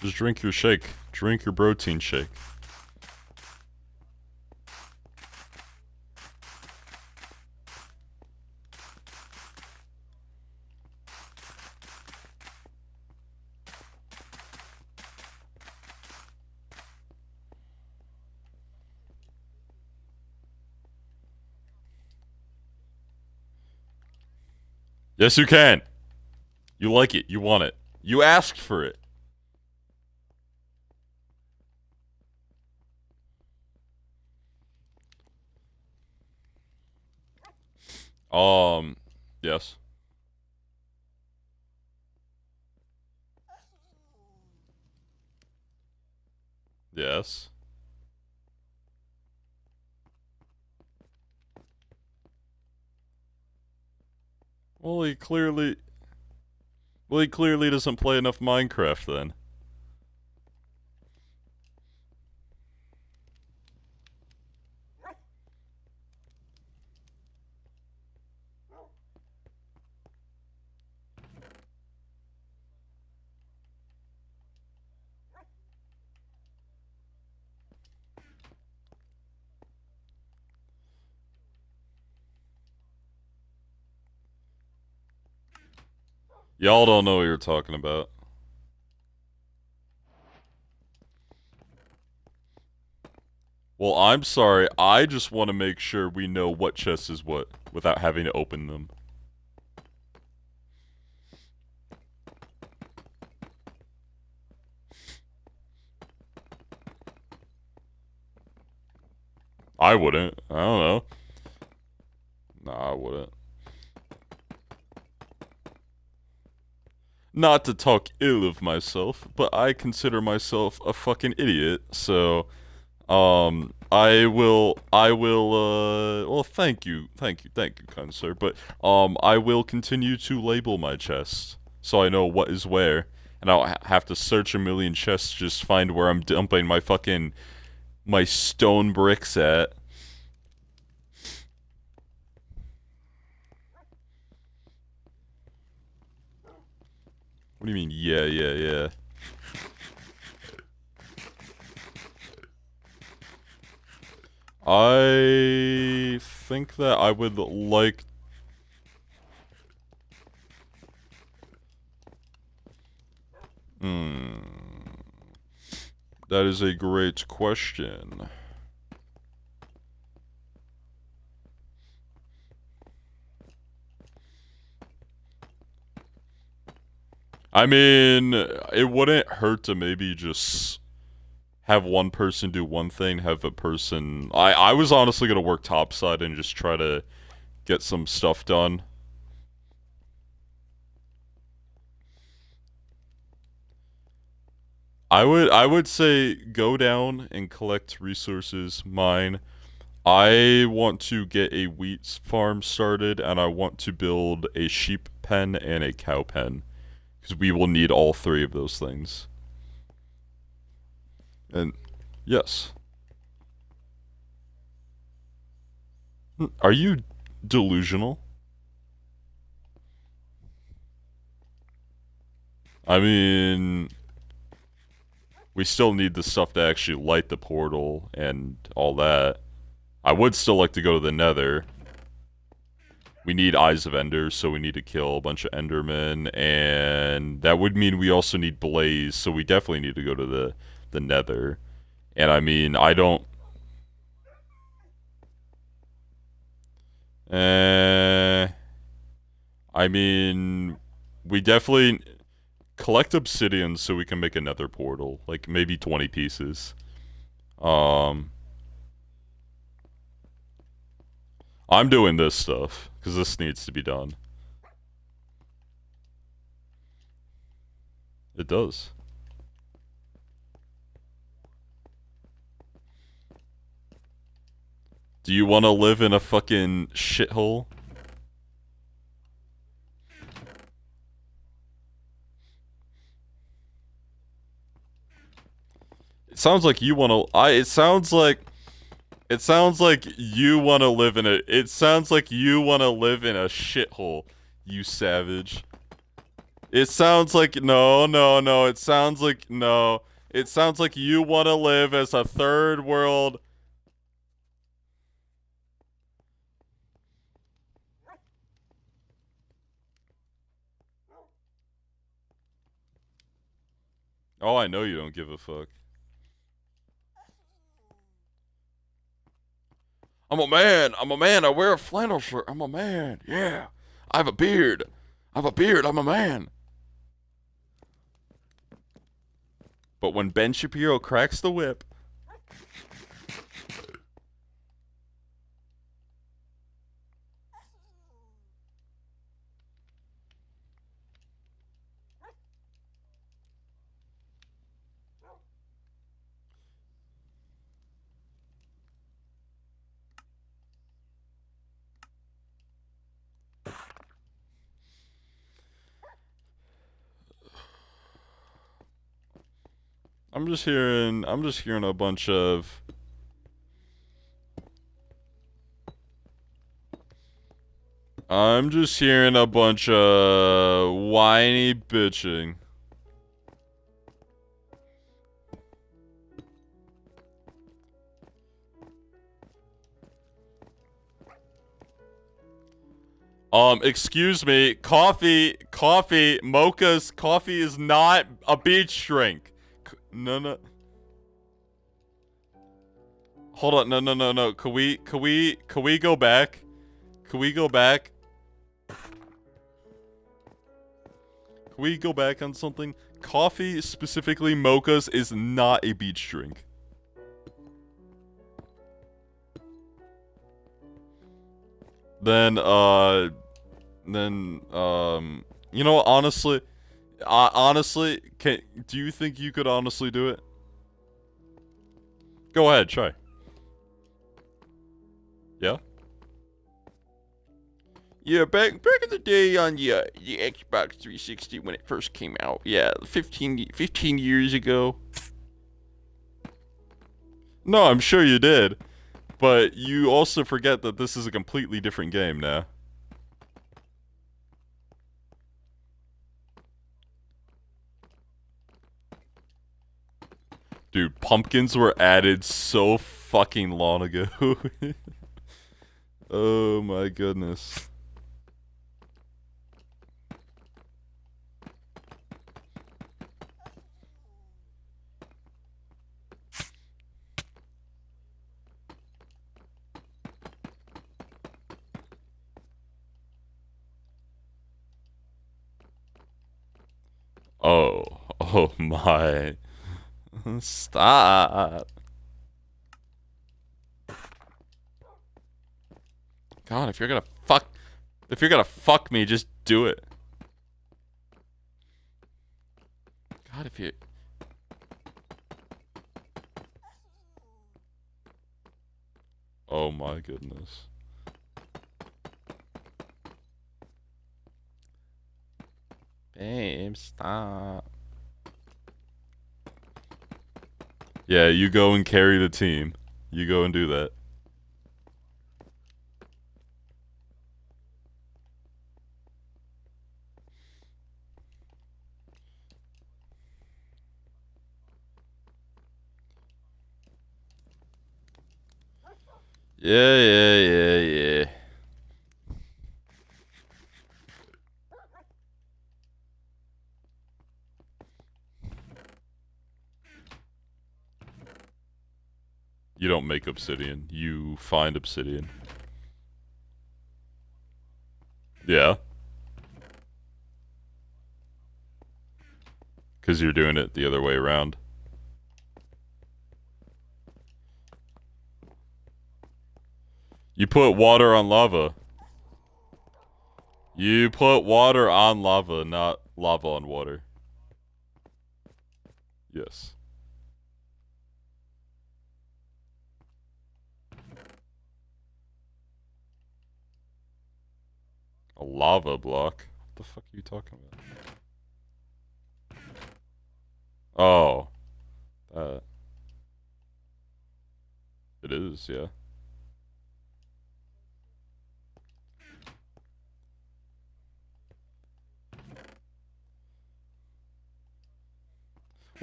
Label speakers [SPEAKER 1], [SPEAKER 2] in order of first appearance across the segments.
[SPEAKER 1] Just drink your shake. Drink your protein shake. Yes, you can. You like it. You want it. You asked for it. Yes. Yes. Well, he clearly... Well, he clearly doesn't play enough Minecraft, then. Y'all don't know what you're talking about. Well, I'm sorry. I just want to make sure we know what chest is what without having to open them. I wouldn't. I don't know. Nah, I wouldn't. Not to talk ill of myself, but I consider myself a fucking idiot, so... well, thank you, kind sir, but, I will continue to label my chest, so I know what is where, and I don't have to search a million chests to just find where I'm dumping my stone bricks at. What do you mean, yeah? I think that I would like... That is a great question. I mean, it wouldn't hurt to maybe just have one person do one thing, have a person... I was honestly gonna work topside and just try to get some stuff done. I would say go down and collect resources, mine. I want to get a wheat farm started, and I want to build a sheep pen and a cow pen. Because we will need all three of those things. And, yes. Are you delusional? I mean... We still need the stuff to actually light the portal and all that. I would still like to go to the Nether. We need Eyes of Ender, so we need to kill a bunch of Endermen, and that would mean we also need Blaze, so we definitely need to go to the Nether. And I mean, I don't... I mean... We definitely... Collect obsidian so we can make a Nether portal. Like, maybe 20 pieces. I'm doing this stuff, because this needs to be done. It does. Do you want to live in a fucking shithole? It sounds like you want to... It sounds like you want to live in a... It sounds like you want to live in a shithole, you savage. It sounds like no, no, no. It sounds like no. It sounds like you want to live as a third world. Oh, I know you don't give a fuck. I'm a man. I'm a man. I wear a flannel shirt. I'm a man. Yeah. I have a beard. I have a beard. I'm a man. But when Ben Shapiro cracks the whip, I'm just hearing a bunch of I'm just hearing a bunch of whiny bitching. Excuse me, coffee, mochas, coffee is not a beach drink. No, no. Hold on, no. Can we go back? Can we go back? Can we go back on something? Coffee, specifically mochas, is not a beach drink. Then, you know, honestly, do you think you could honestly do it? Go ahead, try. Yeah? Yeah, back in the day on the Xbox 360 when it first came out. Yeah, 15 years ago. No, I'm sure you did. But you also forget that this is a completely different game now. Dude, pumpkins were added so fucking long ago. Oh my goodness. Oh my. Stop. God, if you're gonna fuck me, just do it. God, if you... Oh my goodness. Babe, stop. Yeah, you go and carry the team. You go and do that. Yeah. You don't make obsidian. You find obsidian. Yeah. Because you're doing it the other way around. You put water on lava. You put water on lava, not lava on water. Yes. A lava block? What the fuck are you talking about? Oh. It is, yeah.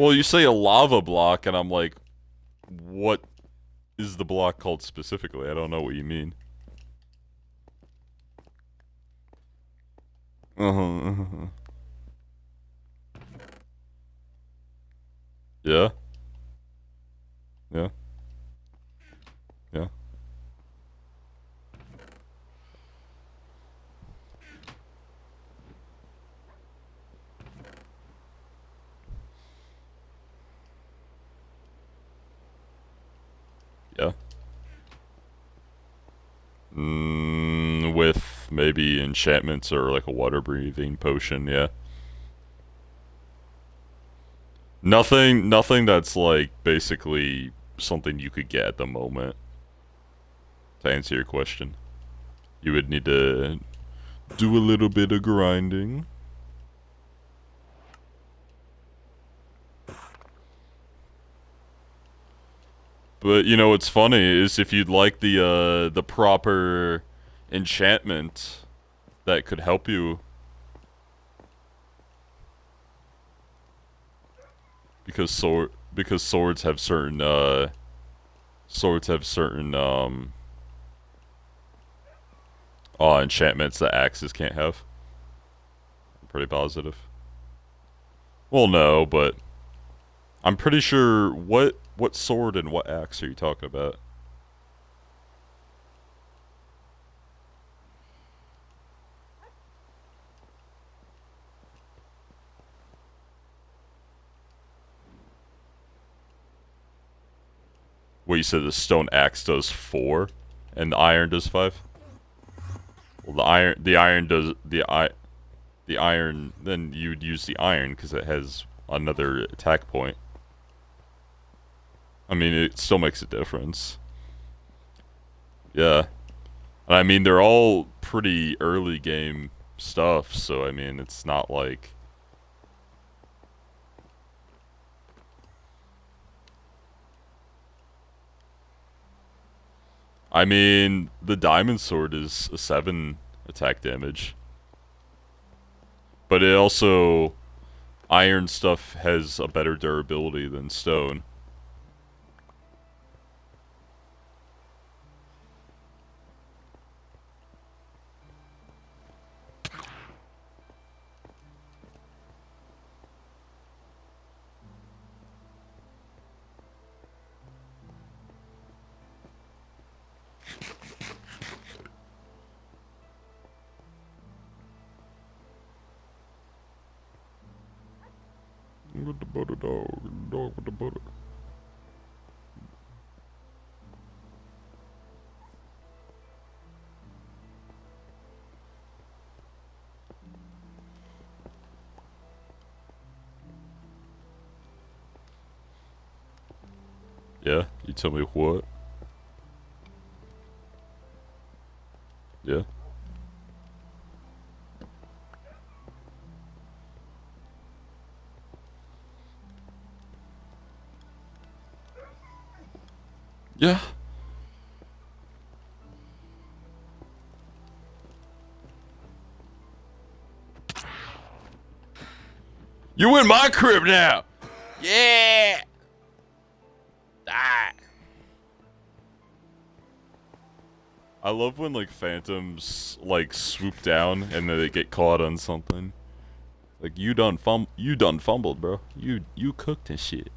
[SPEAKER 1] Well, you say a lava block, and I'm like, what is the block called specifically? I don't know what you mean. Uh-huh. Yeah. Yeah. Yeah. Yeah. With maybe enchantments or like a water breathing potion, yeah. Nothing that's like basically something you could get at the moment. To answer your question, you would need to do a little bit of grinding. But you know what's funny is if you'd like the proper enchantment that could help you because swords have certain enchantments that axes can't have. I'm pretty positive. Well, no, but I'm pretty sure what sword and what axe are you talking about? Where you said the stone axe does 4 and the iron does 5? Well, the iron then you'd use the iron because it has another attack point. I mean, it still makes a difference. Yeah. And I mean, they're all pretty early game stuff, so I mean, it's not like I mean, the diamond sword is a 7 attack damage. But it also iron stuff has a better durability than stone. With the butter dog with the butter. Yeah, you tell me what? Yeah. Yeah. You in my crib now! Yeah! Ah. I love when like phantoms like swoop down and then they get caught on something. Like you done fumbled, bro. You cooked and shit.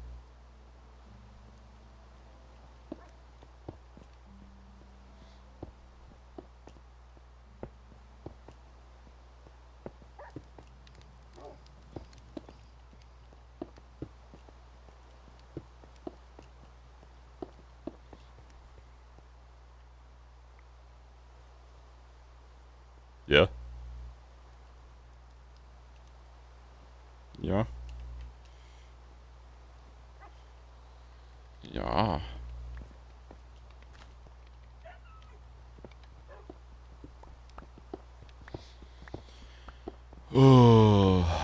[SPEAKER 1] Yeah. Yeah. Yeah. Oh.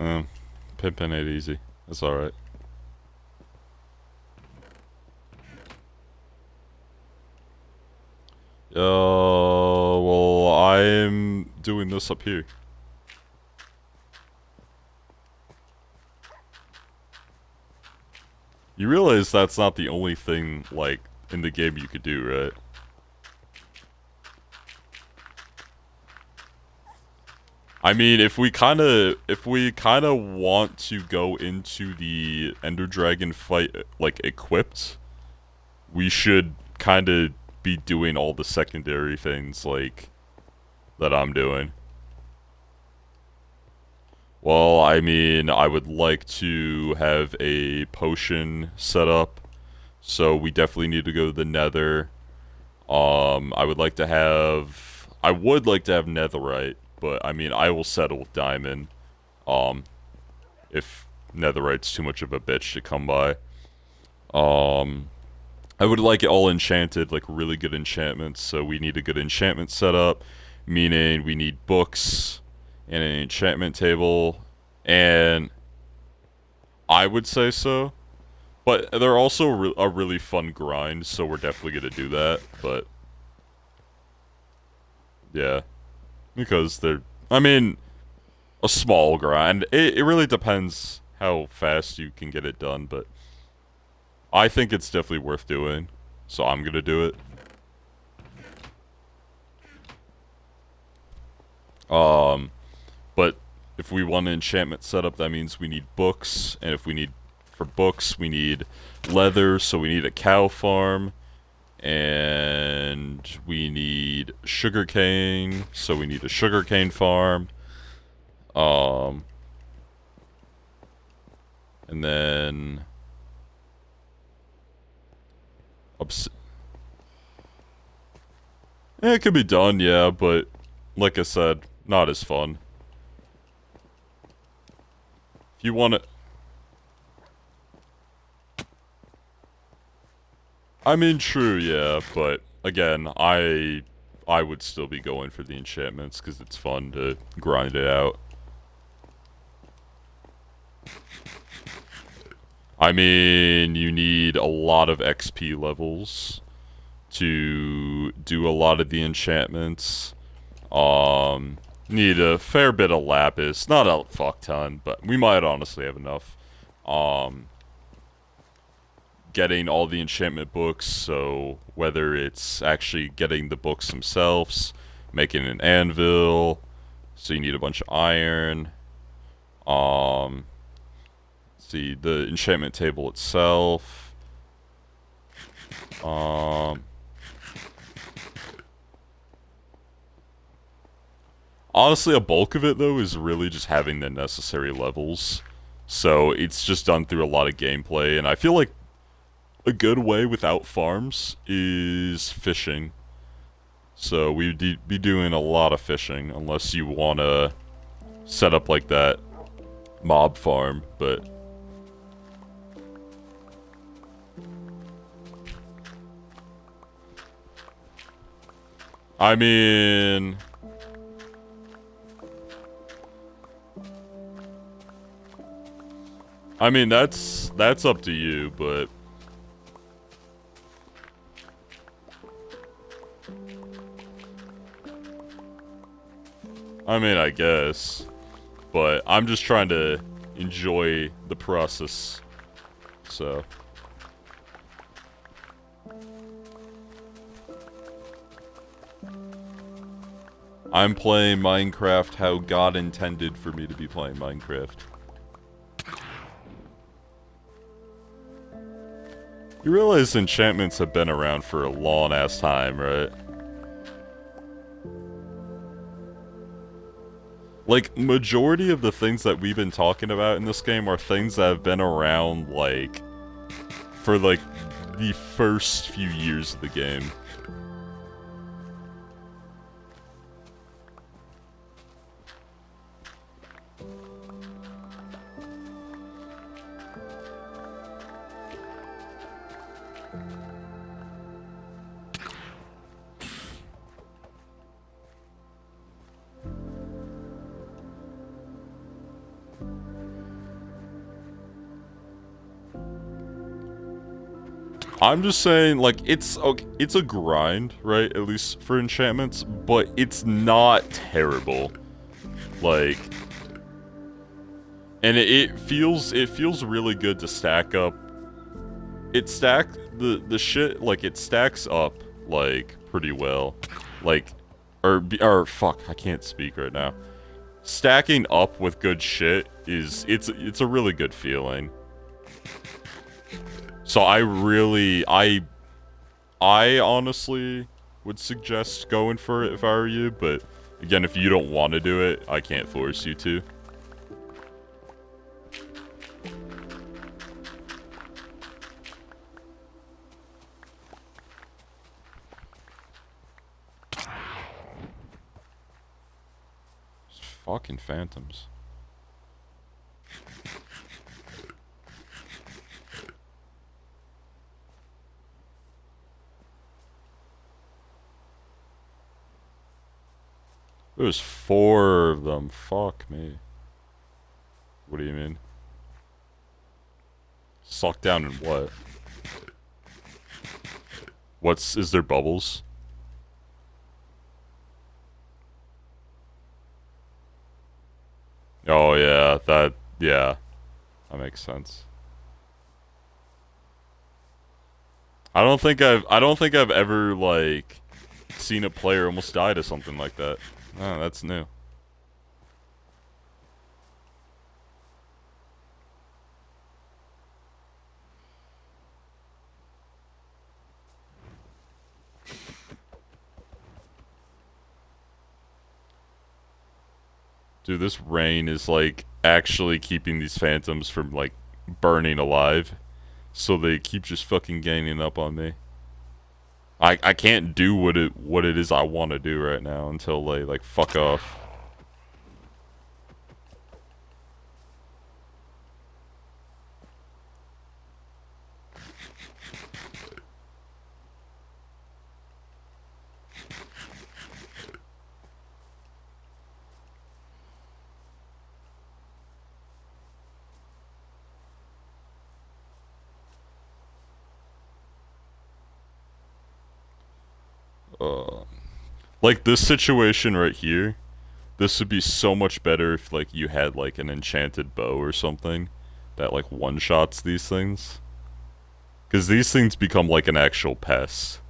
[SPEAKER 1] Pimpin' ain't easy. That's alright. Well, I'm doing this up here. You realize that's not the only thing, like, in the game you could do, right? I mean, if we kind of want to go into the Ender Dragon fight, like, equipped, we should kind of be doing all the secondary things, like, that I'm doing. Well, I mean, I would like to have a potion set up, so we definitely need to go to the Nether. I would like to have netherite, but I mean, I will settle with diamond. If netherite's too much of a bitch to come by. I would like it all enchanted, like really good enchantments, so we need a good enchantment setup, meaning we need books and an enchantment table, and I would say so. But they're also a really fun grind, so we're definitely gonna do that, but yeah. Because they're, I mean, a small grind. It really depends how fast you can get it done, but I think it's definitely worth doing, so I'm gonna do it. But if we want an enchantment setup, that means we need books, and if we need, for books, we need leather, so we need a cow farm, and we need sugarcane, so we need a sugarcane farm. And then it could be done, yeah, but like I said, not as fun. If you want to, I mean, true, yeah, but again, I would still be going for the enchantments because it's fun to grind it out. I mean, you need a lot of XP levels to do a lot of the enchantments. Need a fair bit of lapis, not a fuck ton, but we might honestly have enough. Getting all the enchantment books, so whether it's actually getting the books themselves, making an anvil, so you need a bunch of iron. See, the enchantment table itself. Honestly, a bulk of it, though, is really just having the necessary levels. So it's just done through a lot of gameplay, and I feel like a good way without farms is fishing. So we'd be doing a lot of fishing, unless you want to set up like that mob farm, but I mean, that's up to you, but I mean, I guess, but I'm just trying to enjoy the process. So I'm playing Minecraft how God intended for me to be playing Minecraft. You realize enchantments have been around for a long-ass time, right? Like, majority of the things that we've been talking about in this game are things that have been around, like, for, like, the first few years of the game. I'm just saying, like, it's okay, it's a grind, right? At least for enchantments, but it's not terrible. Like, and it feels really good to stack up. The shit, like, it stacks up like pretty well, like, or fuck, I can't speak right now. Stacking up with good shit it's a really good feeling. So I honestly would suggest going for it if I were you, but again, if you don't want to do it, I can't force you to. Fucking phantoms. There's 4 of them. Fuck me. What do you mean? Suck down in what? Is there bubbles? Oh yeah, yeah. That makes sense. I don't think I've ever, like, seen a player almost die to something like that. Oh, that's new. Dude, this rain is, like, actually keeping these phantoms from, like, burning alive. So they keep just fucking ganging up on me. I can't do what it is I want to do right now until they, like, fuck off. Uh, like, this situation right here, this would be so much better if, like, you had, like, an enchanted bow or something that, like, one-shots these things. Because these things become, like, an actual pest.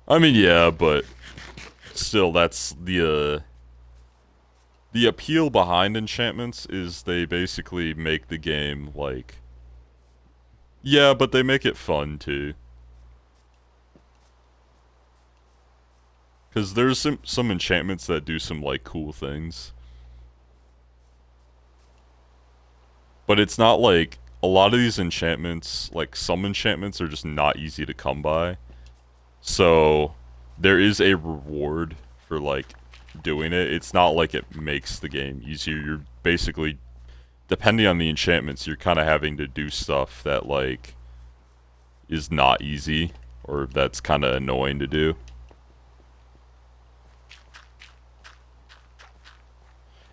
[SPEAKER 1] I mean, yeah, but still, that's the appeal behind enchantments is they basically make the game, like, yeah, but they make it fun, too. Because there's some enchantments that do some, like, cool things. But it's not like, a lot of these enchantments, like, some enchantments are just not easy to come by. So, there is a reward for, like, doing it. It's not like it makes the game easier. You're basically, depending on the enchantments, you're kind of having to do stuff that, like, is not easy, or that's kind of annoying to do.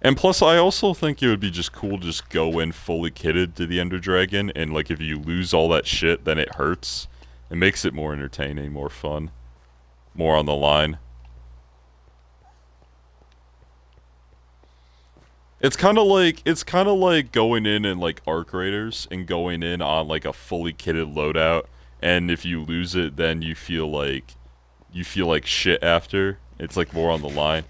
[SPEAKER 1] And plus, I also think it would be just cool to just go in fully kitted to the Ender Dragon, and, like, if you lose all that shit, then it hurts. It makes it more entertaining, more fun, more on the line. It's kind of like going in and, like, Arc Raiders and going in on, like, a fully kitted loadout, and if you lose it, then you feel like shit after. It's, like, more on the line.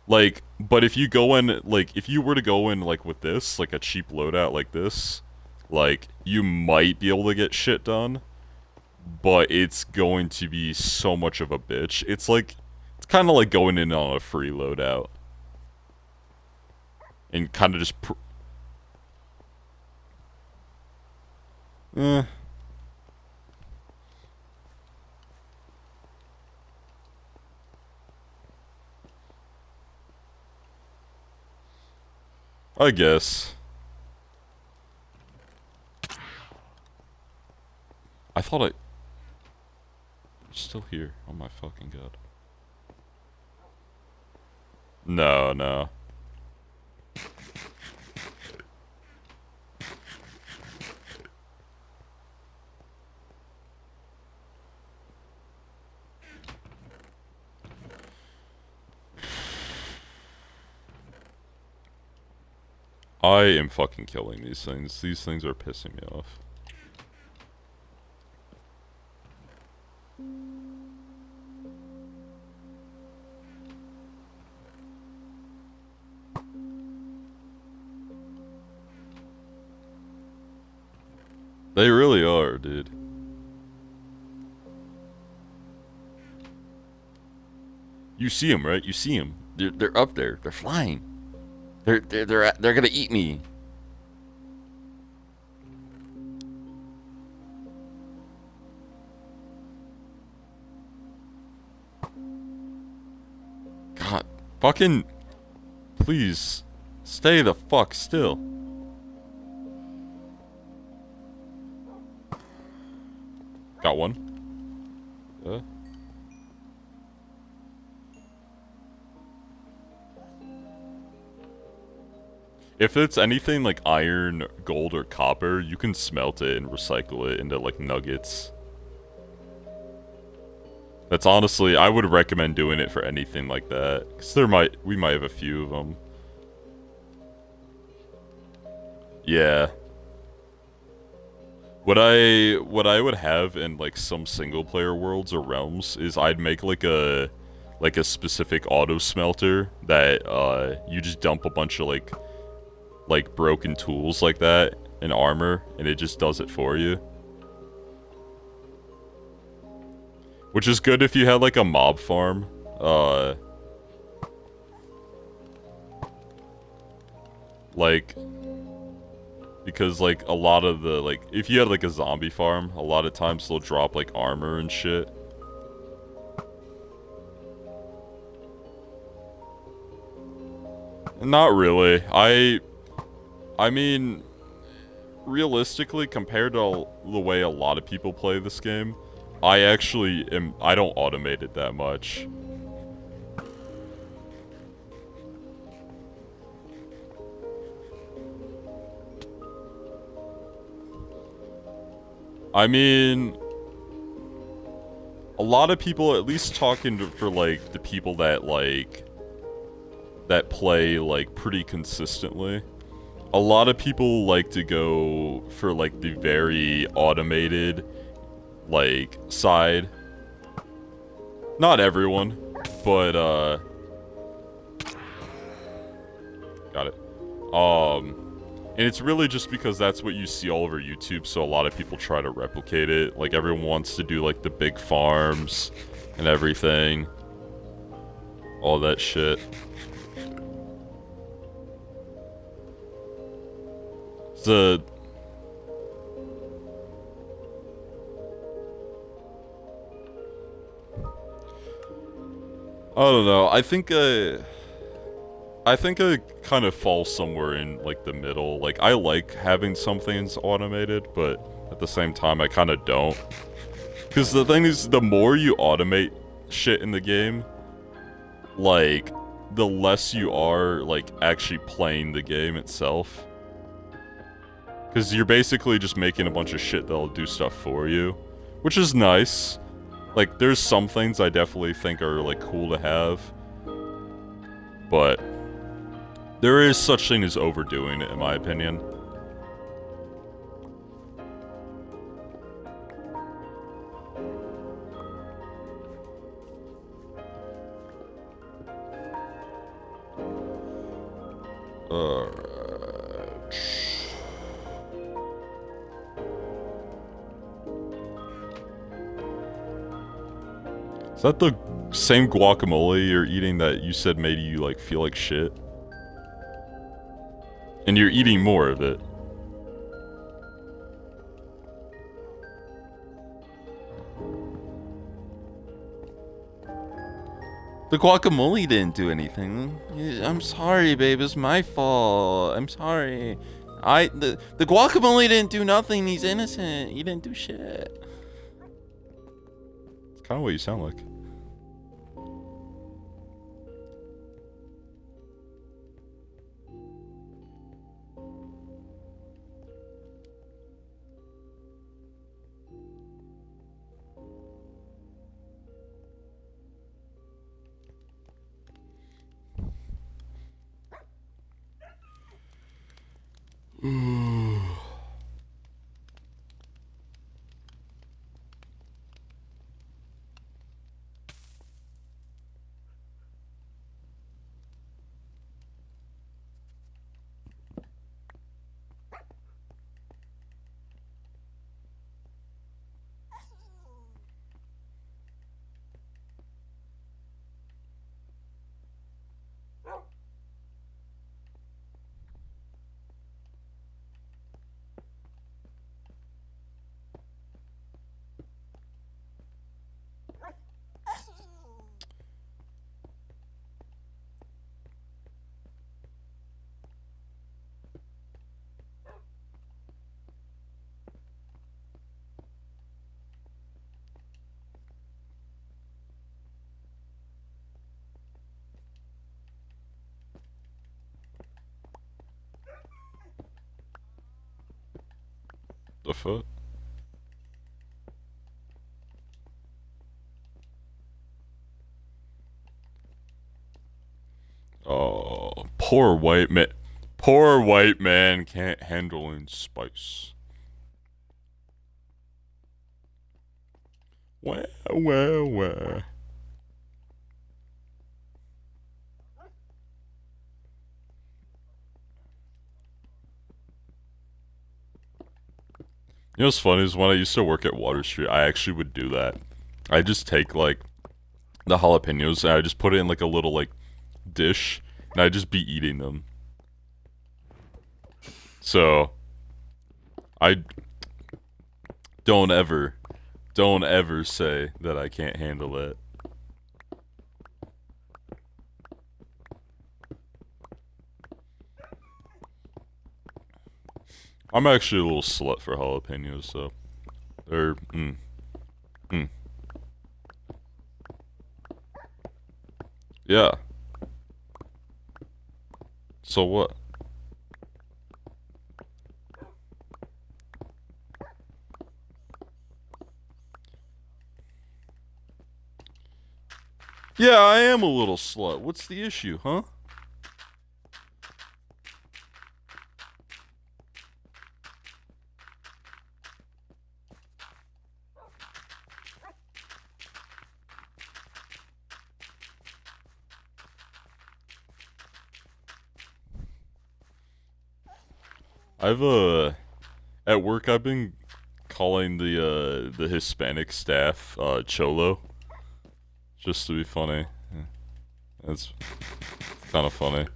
[SPEAKER 1] Like, but if you go in, like, if you were to go in, like, with this, like, a cheap loadout like this, like, you might be able to get shit done, but it's going to be so much of a bitch. It's kind of like going in on a free loadout. And kind of just eh, I guess. I thought I... Still here. Oh my fucking god. No, no. I am fucking killing these things. These things are pissing me off. They really are, dude. You see them, right? You see them. They're up there. They're flying. They're gonna eat me. God, fucking, please, stay the fuck still. Got one. If it's anything like iron, gold, or copper, you can smelt it and recycle it into like nuggets. That's honestly, I would recommend doing it for anything like that, because we might have a few of them. Yeah. What I would have in like some single player worlds or realms is I'd make like a specific auto smelter that you just dump a bunch of like broken tools like that and armor, and it just does it for you. Which is good if you had like a mob farm. Like, because like a lot of the like if you had like a zombie farm, a lot of times they'll drop like armor and shit. Not really. I mean, realistically, compared to the way a lot of people play this game, I don't automate it that much. I mean, a lot of people, at least talking for like the people that play like pretty consistently, a lot of people like to go for like the very automated like side. Not everyone, but got it. And it's really just because that's what you see all over YouTube, so a lot of people try to replicate it. Like, everyone wants to do, like, the big farms and everything. All that shit. I don't know. I think I kind of fall somewhere in, like, the middle. Like, I like having some things automated, but at the same time, I kind of don't. Because the thing is, the more you automate shit in the game, like, the less you are, like, actually playing the game itself. Because you're basically just making a bunch of shit that'll do stuff for you. Which is nice. Like, there's some things I definitely think are, like, cool to have. But there is such thing as overdoing it, in my opinion. Is that the same guacamole you're eating that you said made you, like, feel like shit? And you're eating more of it. The guacamole didn't do anything. I'm sorry, babe. It's my fault. I'm sorry. The guacamole didn't do nothing. He's innocent. He didn't do shit. It's kind of what you sound like. The fuck? Oh, poor white man. Poor white man can't handle in spice. Well. You know what's funny is when I used to work at Water Street, I actually would do that. I just take like the jalapenos and I just put it in like a little like dish and I'd just be eating them. So I don't ever say that I can't handle it. I'm actually a little slut for jalapenos, so they're mm. Yeah. So what? Yeah, I am a little slut. What's the issue, huh? I've at work I've been calling the Hispanic staff cholo just to be funny. It's kind of funny.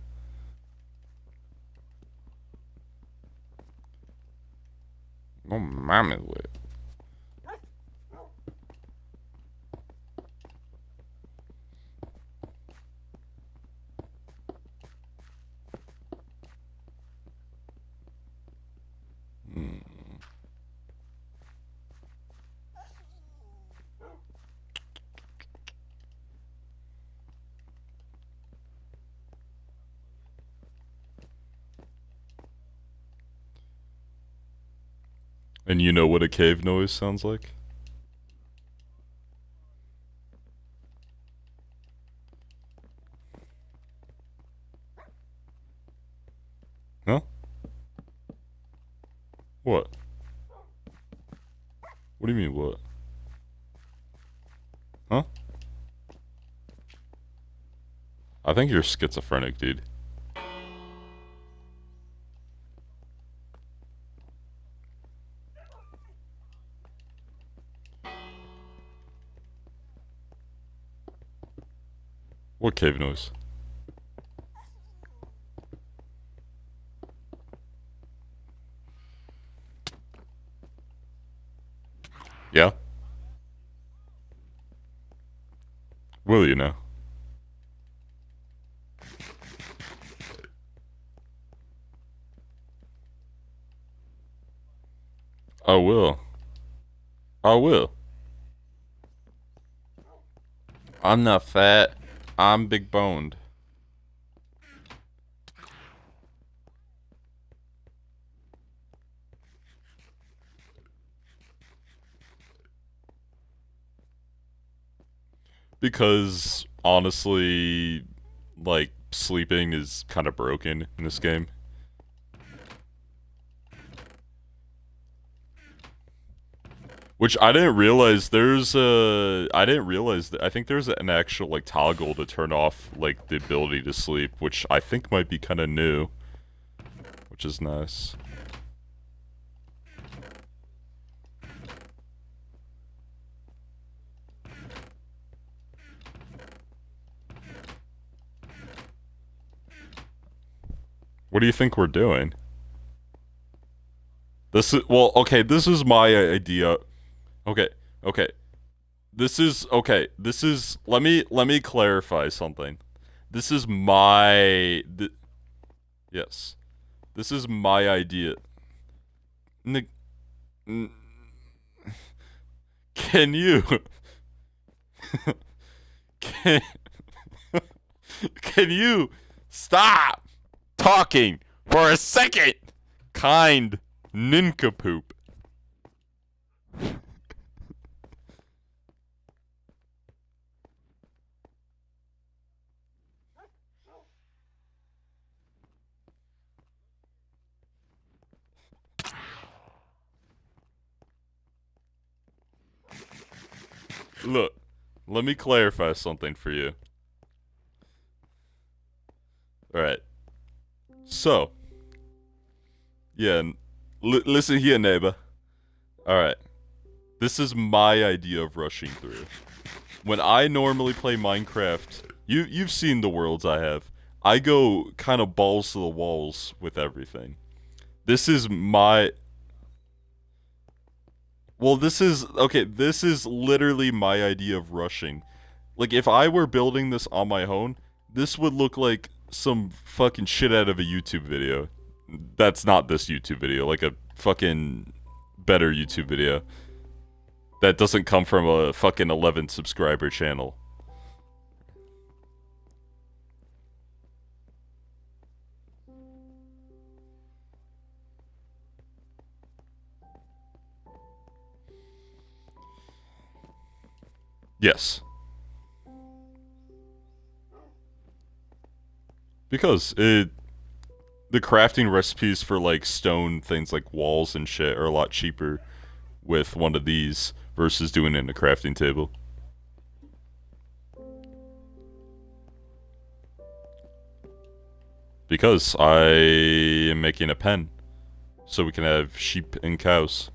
[SPEAKER 1] No mames, güey. Hmm. And you know what a cave noise sounds like? Huh? What? What do you mean what? Huh? I think you're schizophrenic, dude. What cave noise? Yeah? Will you now? I will. I will. I'm not fat. I'm big boned. Because honestly, like sleeping is kind of broken in this game. Which I didn't realize there's a. I didn't realize that. I think there's an actual like toggle to turn off like the ability to sleep, which I think might be kind of new, which is nice. What do you think we're doing? This is well, okay. This is my idea. Okay, okay. This is okay. This is let me clarify something. This is my yes. This is my idea. N can you can can you stop talking for a second? Kind nincompoop. Look, let me clarify something for you. Alright. So, yeah, listen here, neighbor. Alright. This is my idea of rushing through. When I normally play Minecraft, you've seen the worlds I have. I go kind of balls to the walls with everything. This is my... Well, this is... Okay, this is literally my idea of rushing. Like, if I were building this on my own, this would look like some fucking shit out of a YouTube video. That's not this YouTube video, like a fucking better YouTube video. That doesn't come from a fucking 11 subscriber channel. Yes. Because the crafting recipes for like stone things like walls and shit are a lot cheaper with one of these versus doing it in a crafting table. Because I am making a pen so we can have sheep and cows.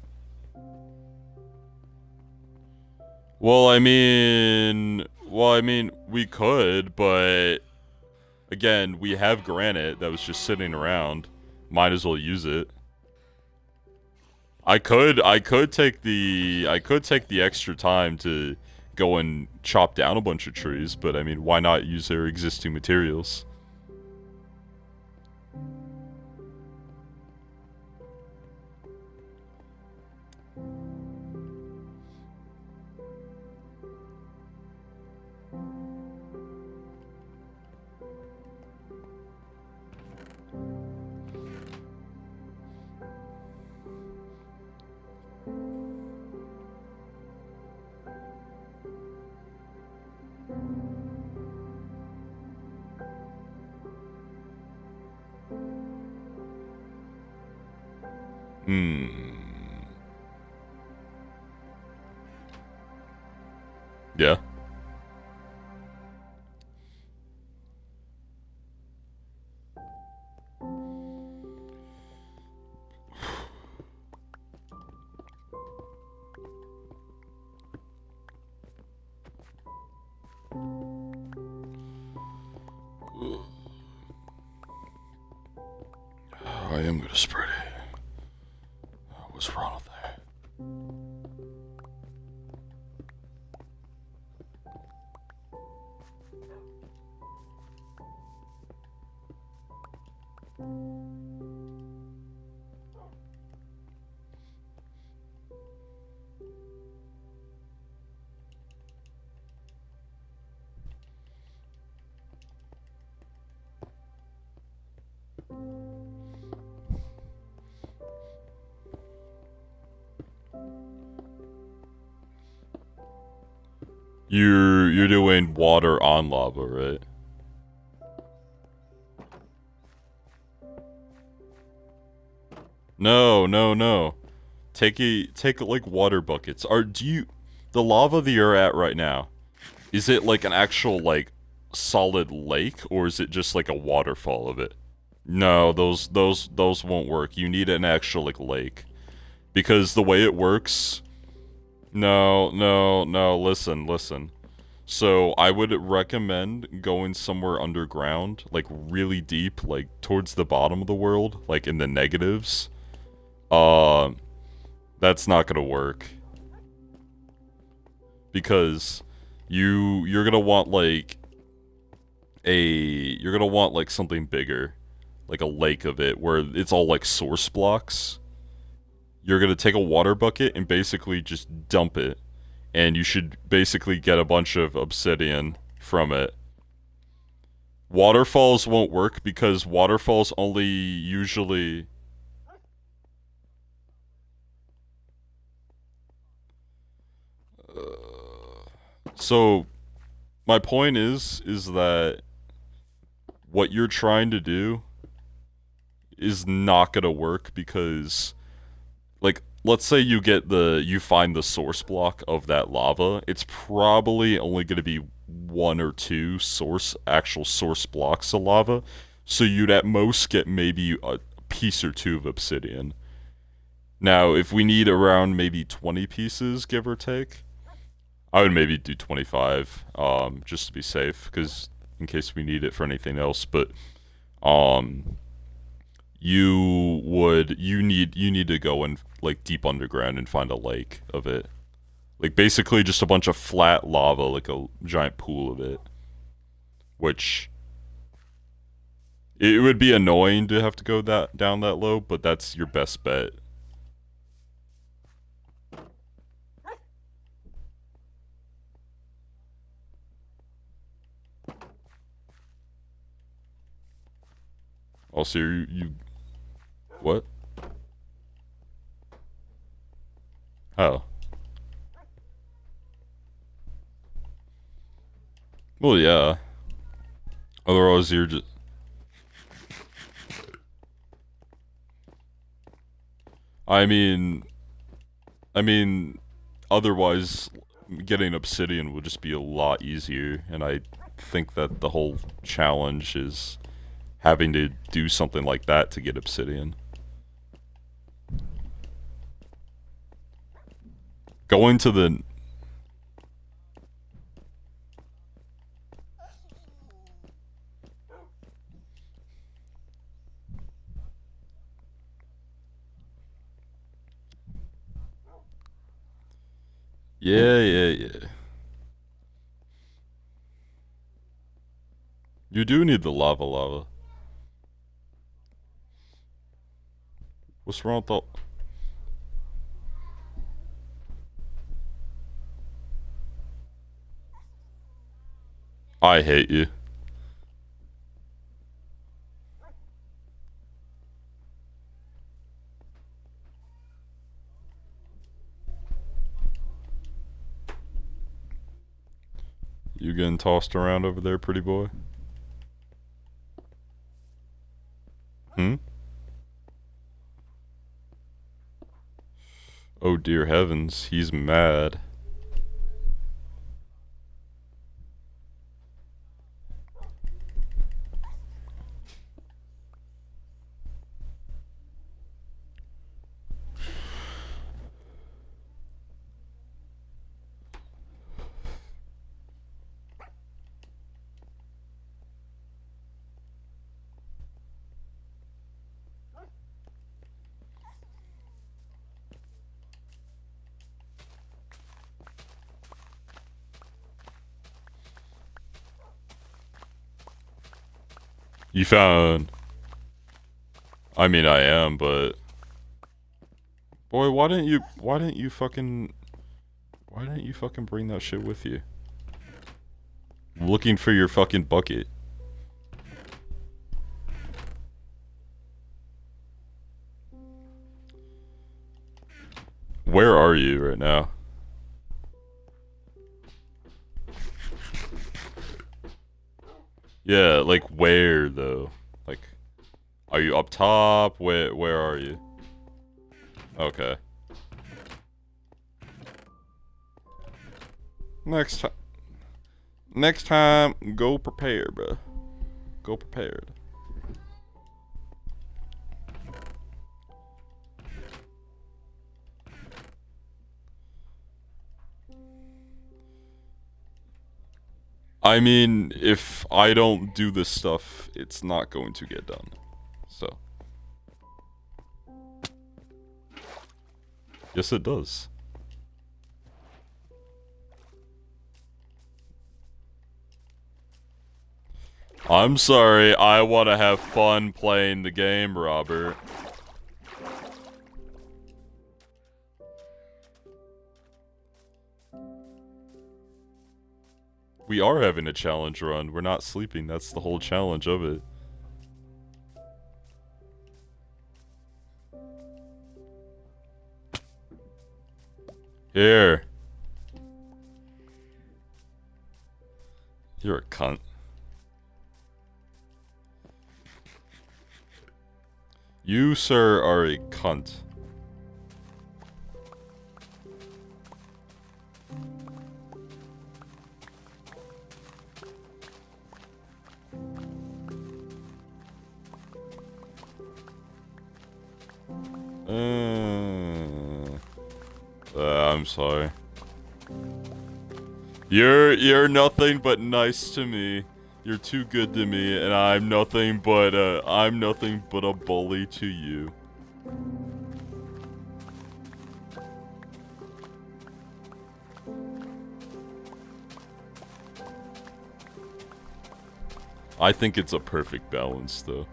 [SPEAKER 1] Well, I mean, we could, but again, we have granite that was just sitting around. Might as well use it. I could take the extra time to go and chop down a bunch of trees, but I mean, why not use their existing materials? Yeah. I am gonna spread it. What's wrong with that? You're doing water on lava, right? No. take like water buckets. The lava that you're at right now, is it like an actual like solid lake, or is it just like a waterfall of it? No, those won't work. You need an actual like lake. Because the way it works, no, listen. So I would recommend going somewhere underground, like really deep, like towards the bottom of the world, like in the negatives. Uh, that's not gonna work. Because you're gonna want like you're gonna want like something bigger. Like a lake of it, where it's all like source blocks. You're gonna take a water bucket and basically just dump it. And you should basically get a bunch of obsidian from it. Waterfalls won't work because waterfalls only usually... So, my point is that what you're trying to do is not gonna work because, like, let's say you find the source block of that lava, it's probably only gonna be one or two actual source blocks of lava, so you'd at most get maybe a piece or two of obsidian. Now, if we need around maybe 20 pieces, give or take, I would maybe do 25, just to be safe, because in case we need it for anything else, but, you need to go in, like, deep underground and find a lake of it. Like, basically just a bunch of flat lava, like a giant pool of it. Which, it would be annoying to have to go down that low, but that's your best bet. Also, you what? How? Well, yeah. Otherwise, you're just... I mean, otherwise, getting obsidian would just be a lot easier, and I think that the whole challenge is having to do something like that to get obsidian. Going to the... Yeah. You do need the lava. What's wrong with the... I hate you. You getting tossed around over there, pretty boy? Hmm? Oh dear heavens, he's mad. You found... I mean, I am, but... Boy, why didn't you fucking bring that shit with you? I'm looking for your fucking bucket. Where are you right now? Yeah, like where though? Like, are you up top? Where are you? Okay. Next time. Next time, go prepared, bro. Go prepared. I mean, if I don't do this stuff, it's not going to get done. So. Yes, it does. I'm sorry, I want to have fun playing the game, Robert. We are having a challenge run. We're not sleeping. That's the whole challenge of it. Here. You're a cunt. You, sir, are a cunt. I'm sorry. You're nothing but nice to me. You're too good to me, and I'm nothing but a bully to you. I think it's a perfect balance, though.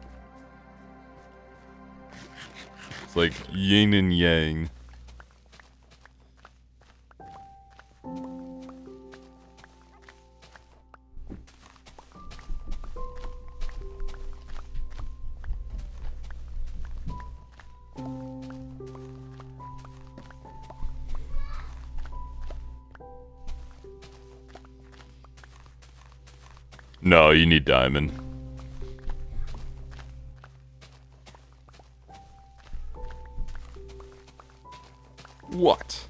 [SPEAKER 1] It's like yin and yang. No, you need diamond. What?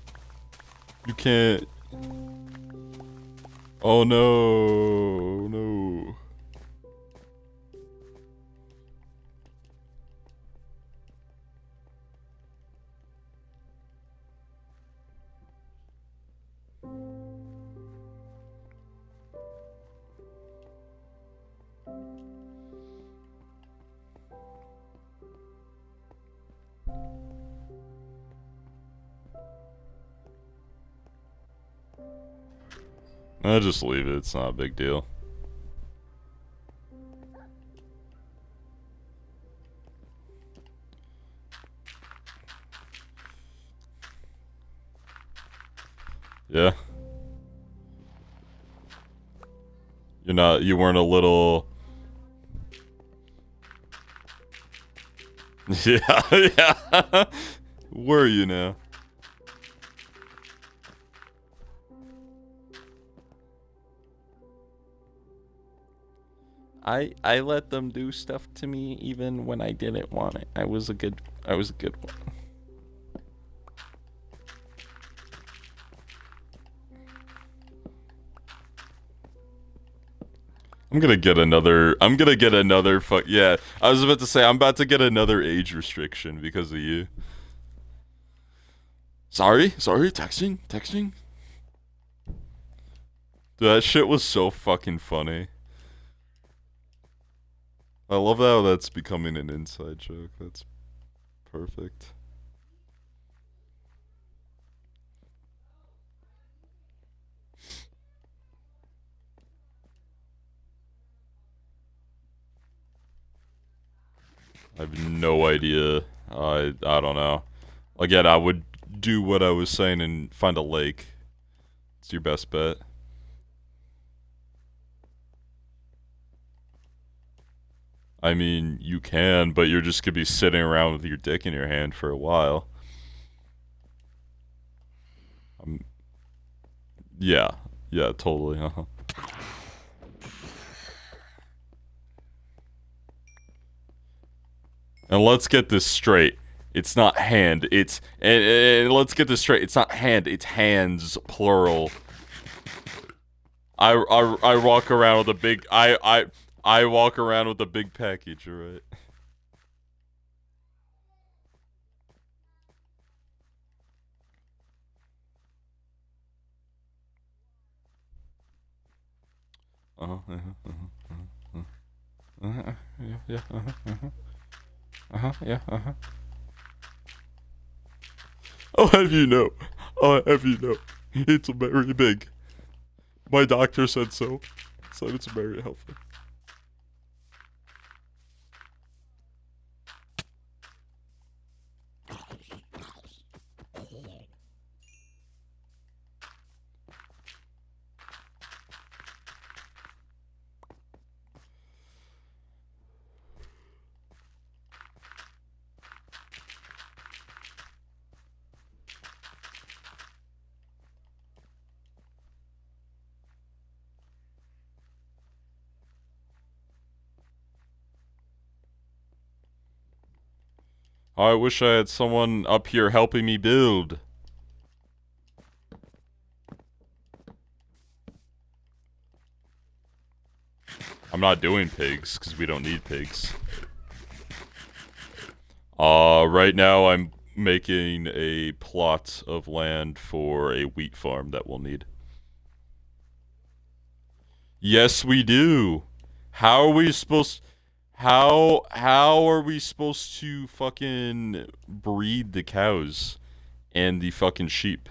[SPEAKER 1] You can't... Oh no, no. I'll just leave it, it's not a big deal. Yeah. You weren't a little... Yeah, yeah. Were you now? I let them do stuff to me even when I didn't want it. I was a good one. I'm gonna get another fuck, yeah. I was about to say, I'm about to get another age restriction because of you. Sorry, texting? Dude, that shit was so fucking funny. I love how that's becoming an inside joke. That's perfect. I have no idea. I don't know. Again, I would do what I was saying and find a lake. It's your best bet. I mean, you can, but you're just gonna be sitting around with your dick in your hand for a while. Yeah, totally, And let's get this straight. It's not hand, it's... And let's get this straight. It's not hand, it's hands, plural. I walk around with a big I walk around with a big package, alright? Uh-huh, yeah, yeah, I'll have you know. I'll have you know. It's very big. My doctor said so. So it's very healthy. I wish I had someone up here helping me build. I'm not doing pigs, because we don't need pigs. Right now I'm making a plot of land for a wheat farm that we'll need. Yes, we do. How are we supposed... How are we supposed to fucking breed the cows and the fucking sheep?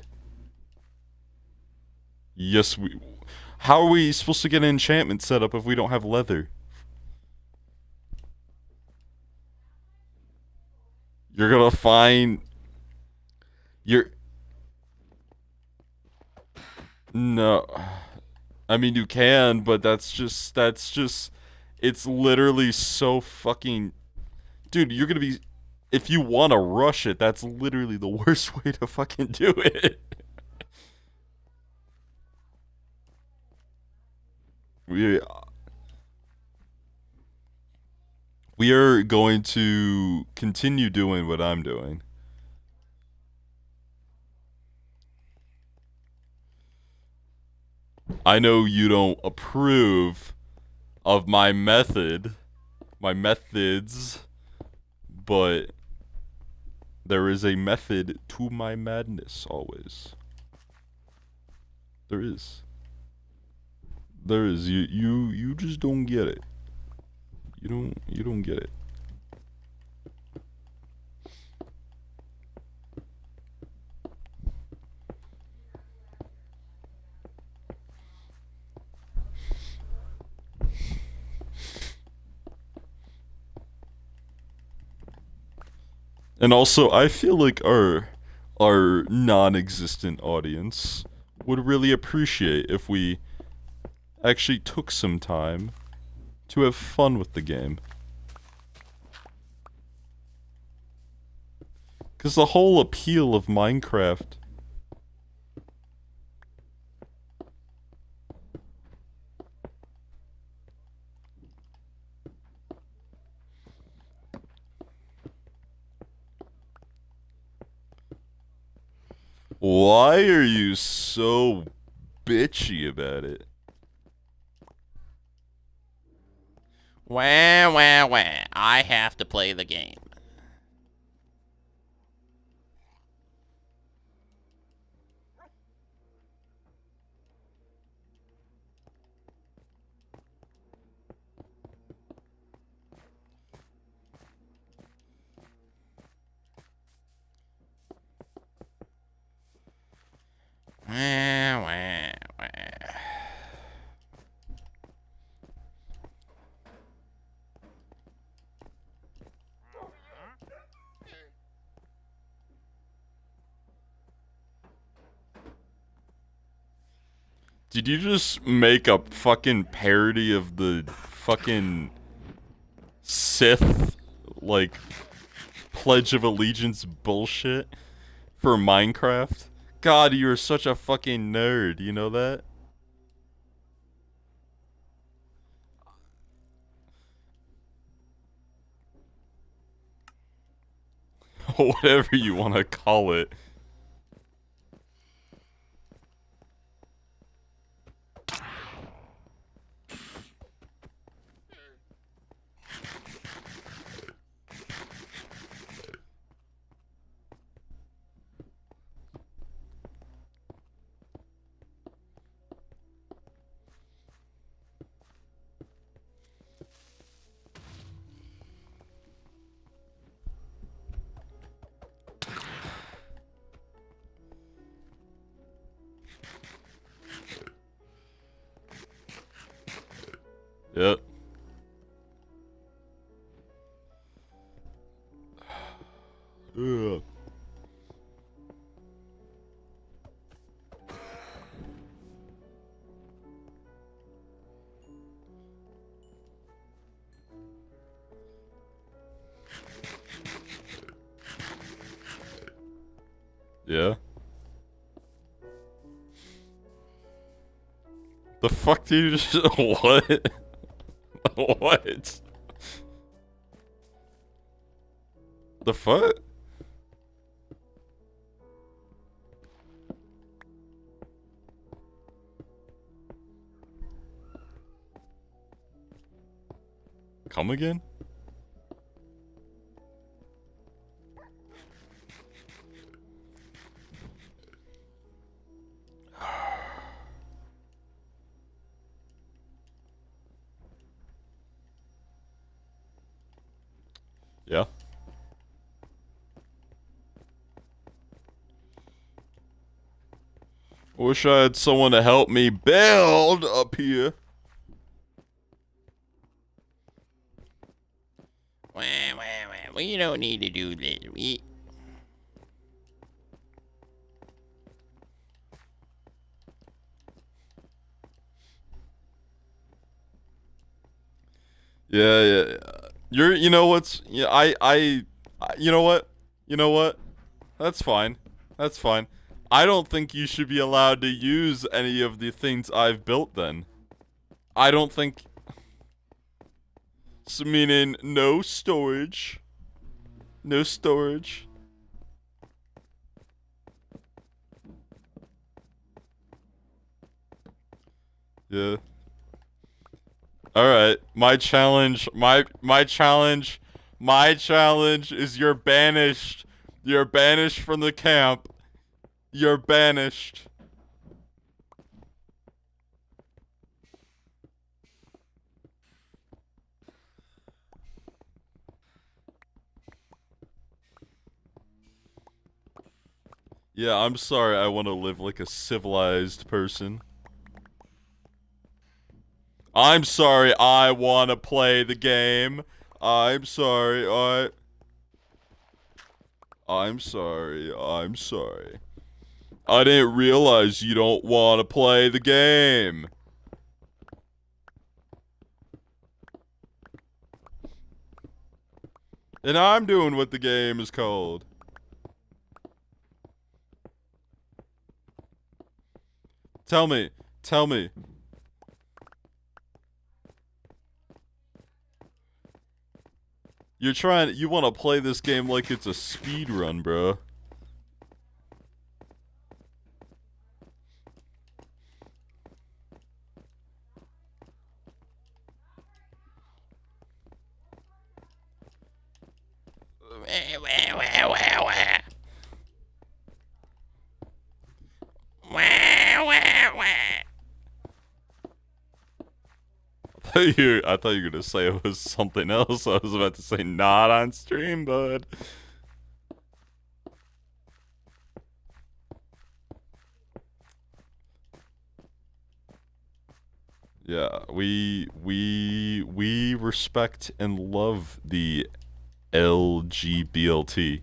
[SPEAKER 1] Yes, we... How are we supposed to get an enchantment set up if we don't have leather? You're gonna find... You're... No. I mean, you can, but that's just... It's literally so fucking... Dude, you're gonna be... If you want to rush it, that's literally the worst way to fucking do it. We are going to continue doing what I'm doing. I know you don't approve of my methods, but there is a method to my madness always. There is. There is. You just don't get it. You don't get it. And also, I feel like our non-existent audience would really appreciate if we actually took some time to have fun with the game. Because the whole appeal of Minecraft... Why are you so bitchy about it?
[SPEAKER 2] Wah, wah, wah. I have to play the game. Wah, wah, wah.
[SPEAKER 1] Did you just make a fucking parody of the fucking Sith, like, Pledge of Allegiance bullshit for Minecraft? God, you're such a fucking nerd, you know that? Whatever you want to call it. Yep. Ugh. Yeah. The fuck do you just what? What? The fuck? Come again? Yeah. Wish I had someone to help me build up here.
[SPEAKER 2] We don't need to do this.
[SPEAKER 1] Yeah. You know what's, yeah, you know what? You know what? That's fine. That's fine. I don't think you should be allowed to use any of the things I've built then. I don't think, so meaning no storage. No storage. Yeah. Alright. My challenge is you're banished. You're banished from the camp. You're banished. Yeah, I'm sorry, I want to live like a civilized person. I'm sorry, I want to play the game. I'm sorry, I'm sorry, I'm sorry. I didn't realize you don't want to play the game. And I'm doing what the game is called. Tell me. You want to play this game like it's a speed run, bro. I thought you were gonna say it was something else. I was about to say not on stream, bud. Yeah, we respect and love the LGBLT.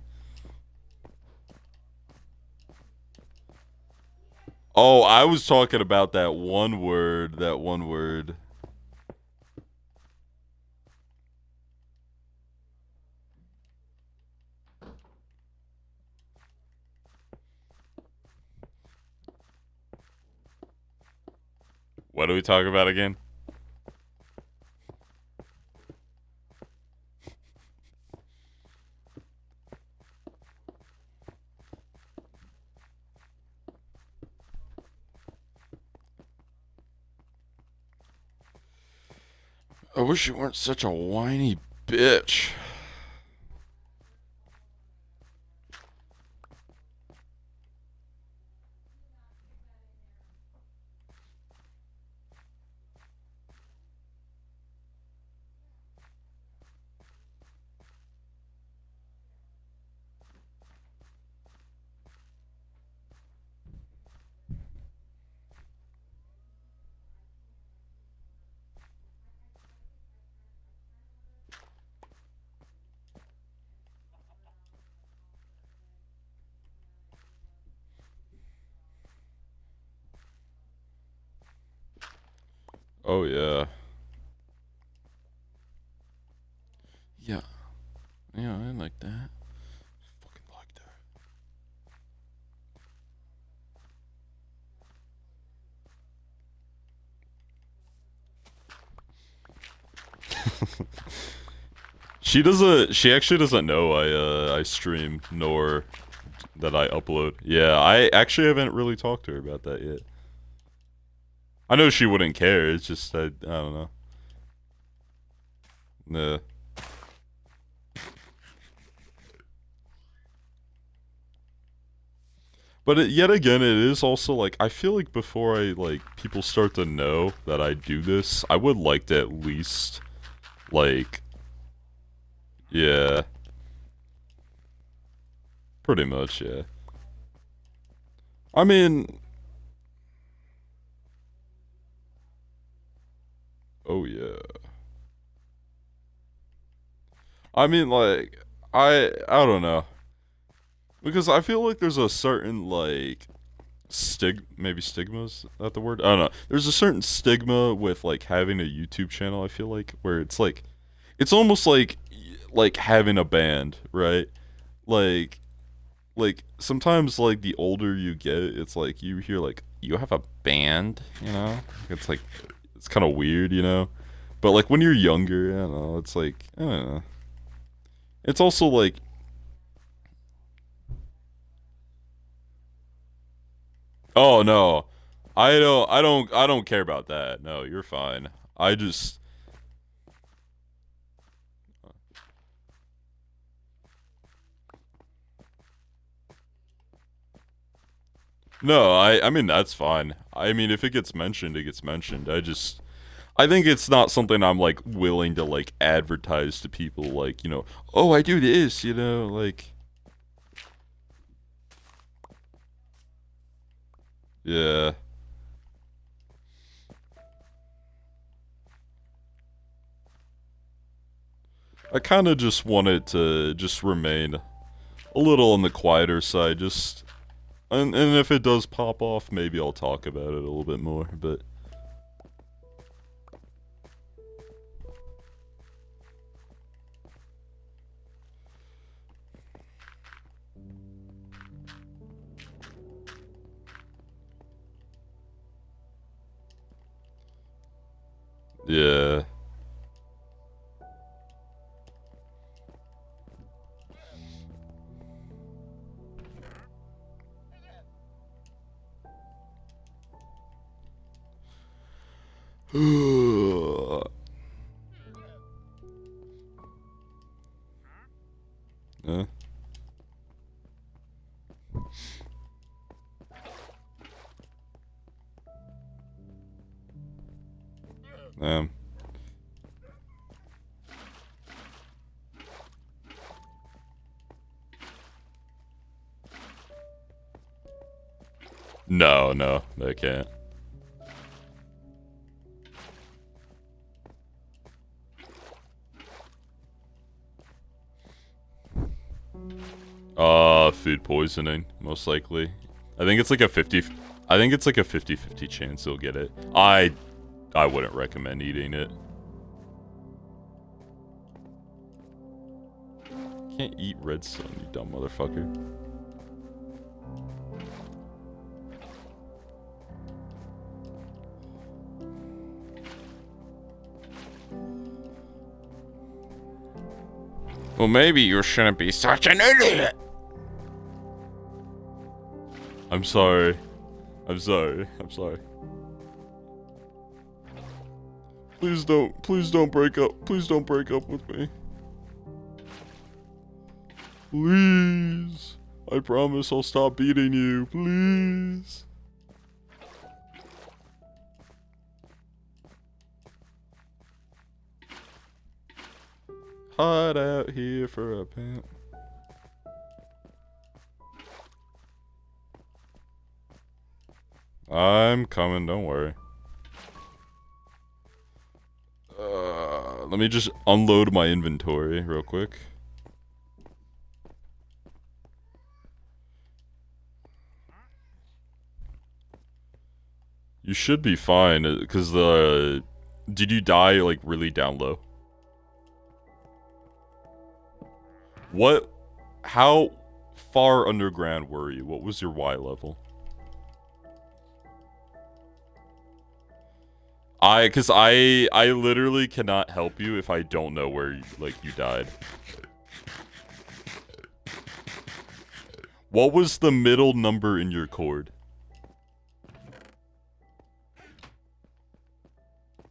[SPEAKER 1] Oh, I was talking about that one word. That one word. What are we talking about again? I wish you weren't such a whiny bitch. Oh yeah. Yeah. Yeah, I like that. Fucking like that. She actually doesn't know I stream nor that I upload. Yeah, I actually haven't really talked to her about that yet. I know she wouldn't care. It's just I don't know. Yeah. But yet again, it is also like I feel like before I like people start to know that I do this, I would like to at least like yeah, pretty much yeah. I mean, oh yeah. I mean like I don't know because I feel like there's a certain like maybe stigma's not the word. I don't know. There's a certain stigma with like having a YouTube channel. I feel like where it's like it's almost like having a band, right? Like like sometimes like the older you get, it's like you hear like you have a band, you know? It's like it's kind of weird, you know? But like when you're younger, I don't know, it's like I don't know. It's also like oh no. I don't care about that. No, you're fine. I just no, I mean that's fine. I mean if it gets mentioned, it gets mentioned. I think it's not something I'm like willing to like advertise to people like, you know, oh, I do this, you know, like yeah. I kind of just want it to just remain a little on the quieter side just and if it does pop off, maybe I'll talk about it a little bit more, but yeah. Yeah. Um, no, no, they can't. Food poisoning, most likely. I think it's like a 50 I think it's like a 50-50 chance he'll get it. I wouldn't recommend eating it. Can't eat redstone, you dumb motherfucker.
[SPEAKER 2] Well, maybe you shouldn't be such an idiot.
[SPEAKER 1] I'm sorry. I'm sorry. I'm sorry. Please don't break up. Please don't break up with me. Please. I promise I'll stop beating you. Please. Hot out here for a pimp. I'm coming, don't worry. Let me just unload my inventory real quick. You should be fine, because Did you die, like, really down low? What? How far underground were you? What was your Y level? Cause I literally cannot help you if I don't know where, you died. What was the middle number in your chord?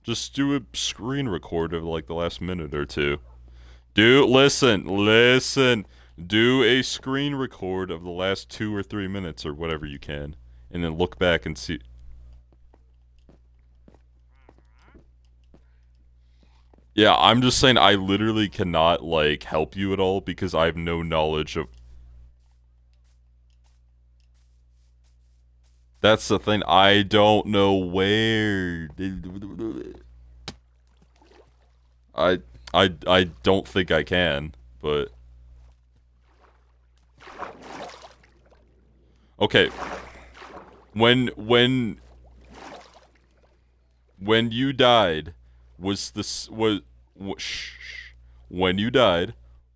[SPEAKER 1] Just do a screen record of, like, the last minute or two. Listen. Do a screen record of the last 2 or 3 minutes or whatever you can. And then look back and see. Yeah, I'm just saying I literally cannot, like, help you at all because I have no knowledge of... That's the thing, I don't know where... I don't think I can, but... Okay. When you died, was this... When you died,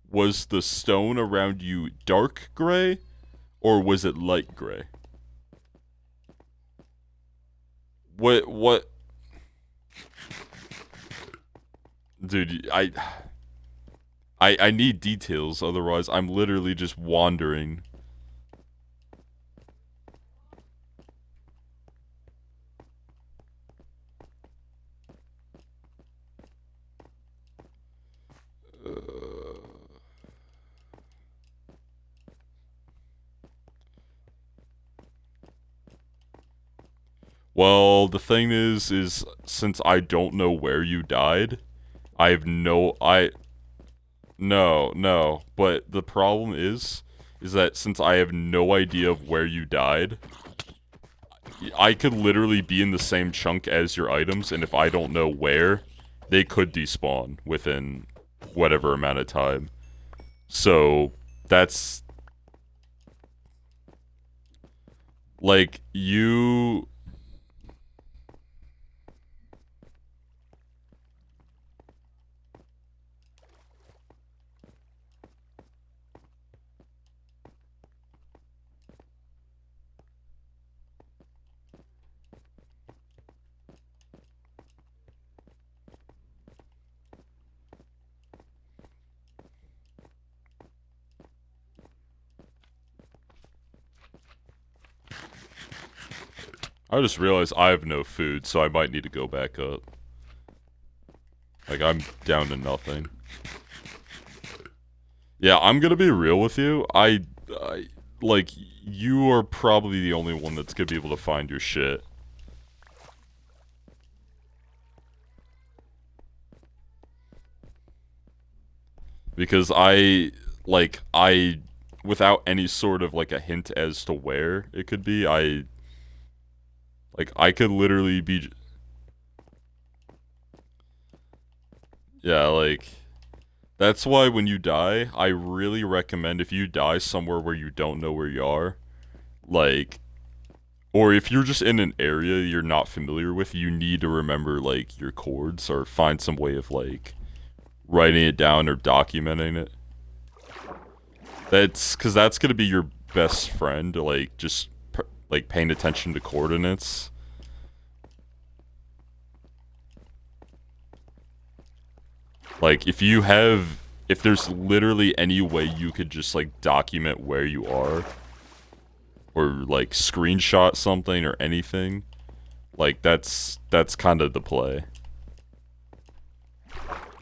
[SPEAKER 1] was the stone around you dark gray, or was it light gray? What? Dude, I need details, otherwise I'm literally just wandering. Well, the thing is since I don't know where you died, I have no, but the problem is that since I have no idea of where you died, I could literally be in the same chunk as your items, and if I don't know where, they could despawn within whatever amount of time. So, that's... Like, you... I just realized I have no food, so I might need to go back up. Like, I'm down to nothing. Yeah, I'm gonna be real with you. Like, you are probably the only one that's gonna be able to find your shit. Because without any sort of, like, a hint as to where it could be, I could literally be... Yeah, like... That's why when you die, I really recommend if you die somewhere where you don't know where you are, like... Or if you're just in an area you're not familiar with, you need to remember, like, your chords, or find some way of, like, writing it down or documenting it. Because that's gonna be your best friend, like, just, like, paying attention to coordinates. Like, if there's literally any way you could just, like, document where you are, or, like, screenshot something or anything, like, that's kind of the play.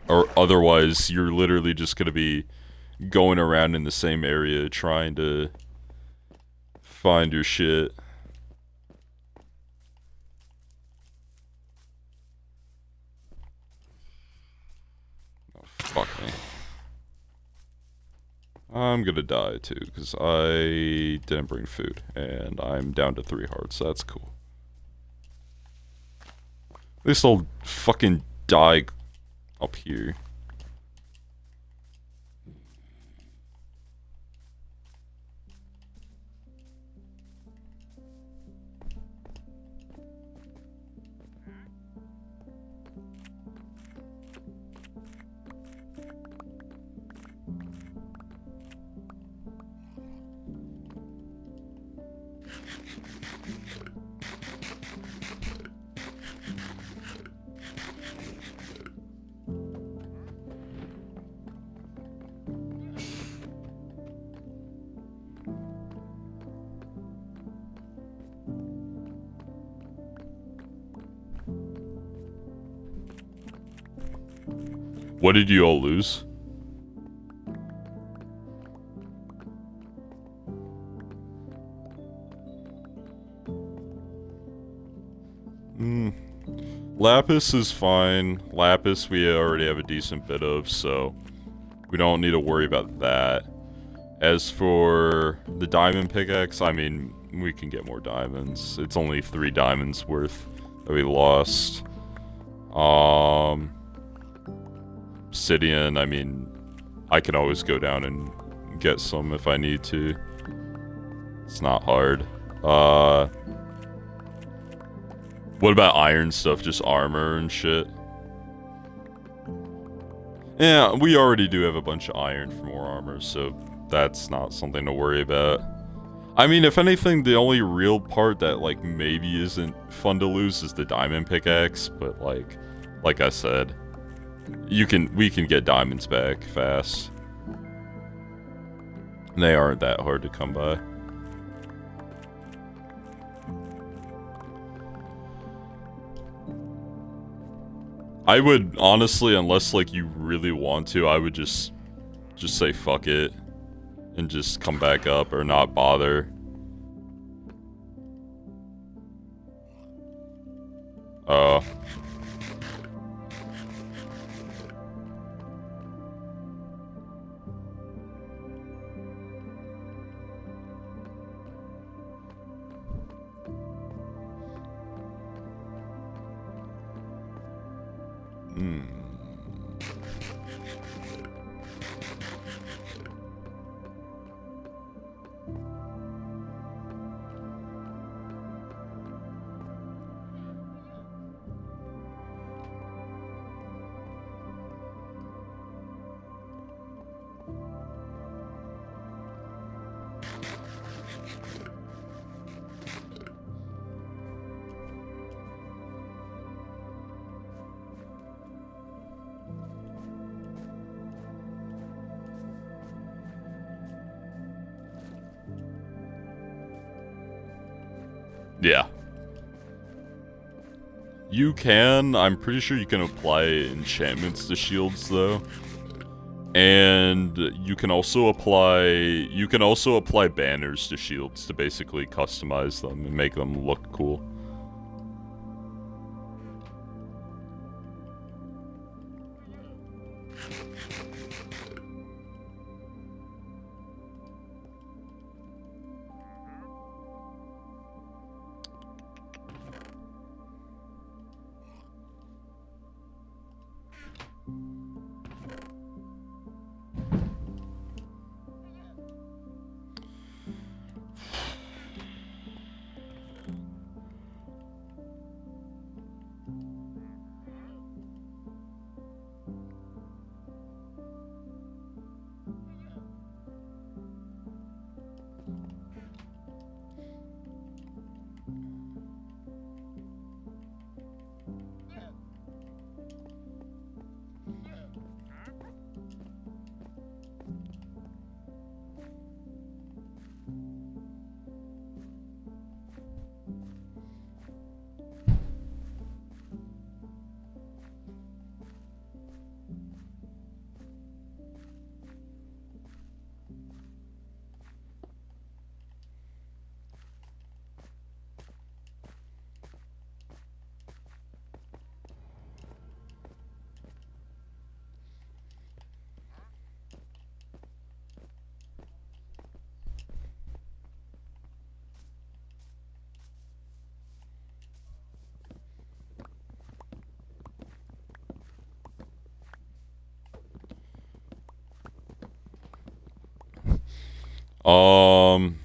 [SPEAKER 1] Or otherwise, you're literally just gonna be going around in the same area trying to find your shit. Oh, fuck me. I'm gonna die too, because I didn't bring food, and I'm down to 3 hearts, so that's cool. At least I'll fucking die up here. What did you all lose? Lapis is fine. Lapis we already have a decent bit of, so we don't need to worry about that. As for the diamond pickaxe, I mean, we can get more diamonds. It's only 3 diamonds worth that we lost. Obsidian, I mean, I can always go down and get some if I need to. It's not hard. What about iron stuff? Just armor and shit? Yeah, we already do have a bunch of iron for more armor, so that's not something to worry about. I mean, if anything, the only real part that, like, maybe isn't fun to lose is the diamond pickaxe, but, like I said, we can get diamonds back fast. They aren't that hard to come by. I would, honestly, unless, like, you really want to, I would just say fuck it. And just come back up or not bother. Yeah. You can, I'm pretty sure you can apply enchantments to shields though. And you can also apply banners to shields to basically customize them and make them look cool.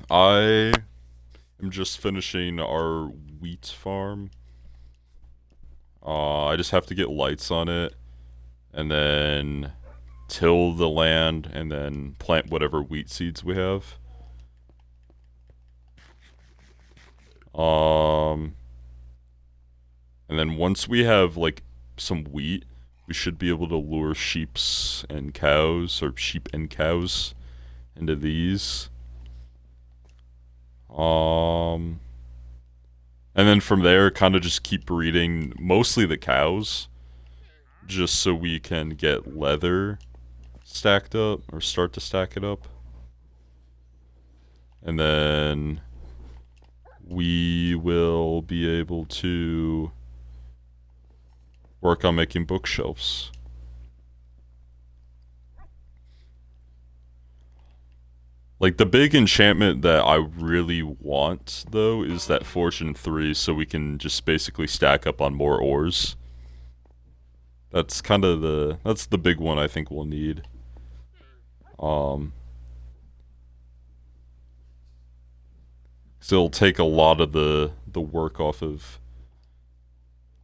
[SPEAKER 1] I am just finishing our wheat farm. I just have to get lights on it, and then till the land, and then plant whatever wheat seeds we have. And then once we have, like, some wheat, we should be able to lure sheeps and cows, or sheep and cows, into these. And then from there, kind of just keep breeding mostly the cows. just so we can get leather stacked up, or start to stack it up. And then we will be able to work on making bookshelves. Like, the big enchantment that I really want, though, is that Fortune 3, so we can just basically stack up on more ores. That's kind of that's the big one I think we'll need. So it'll take a lot of the work off of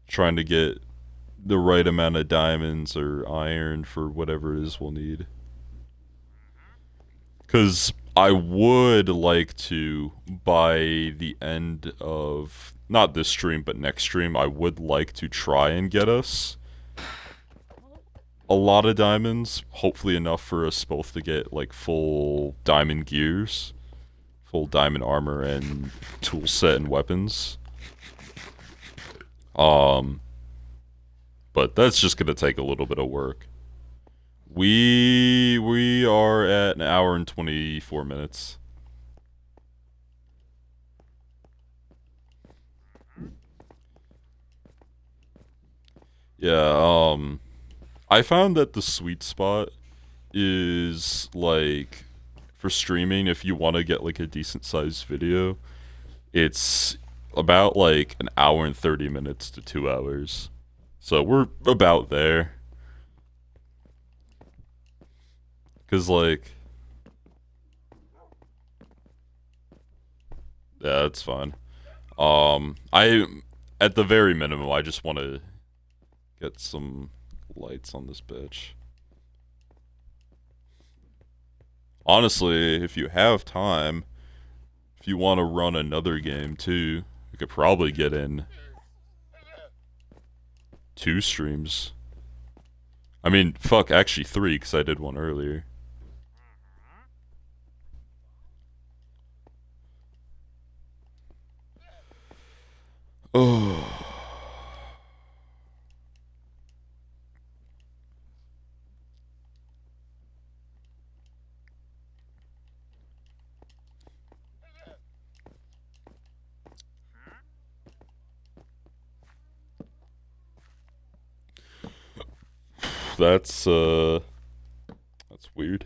[SPEAKER 1] trying to get the right amount of diamonds or iron for whatever it is we'll need. Because I would like to, by the end of, not this stream, but next stream, I would like to try and get us a lot of diamonds. Hopefully enough for us both to get, like, full diamond gears. Full diamond armor and tool set and weapons. But that's just gonna take a little bit of work. We are at an hour and 24 minutes. Yeah, I found that the sweet spot is, like, for streaming, if you want to get, like, a decent sized video, it's about, like, an hour and 30 minutes to 2 hours. So we're about there. Cause, like, yeah, that's fine. I, at the very minimum, I just want to get some lights on this bitch. Honestly, if you have time, if you want to run another game too, you could probably get in 2 streams. I mean, fuck, actually 3, because I did one earlier. Oh. That's weird.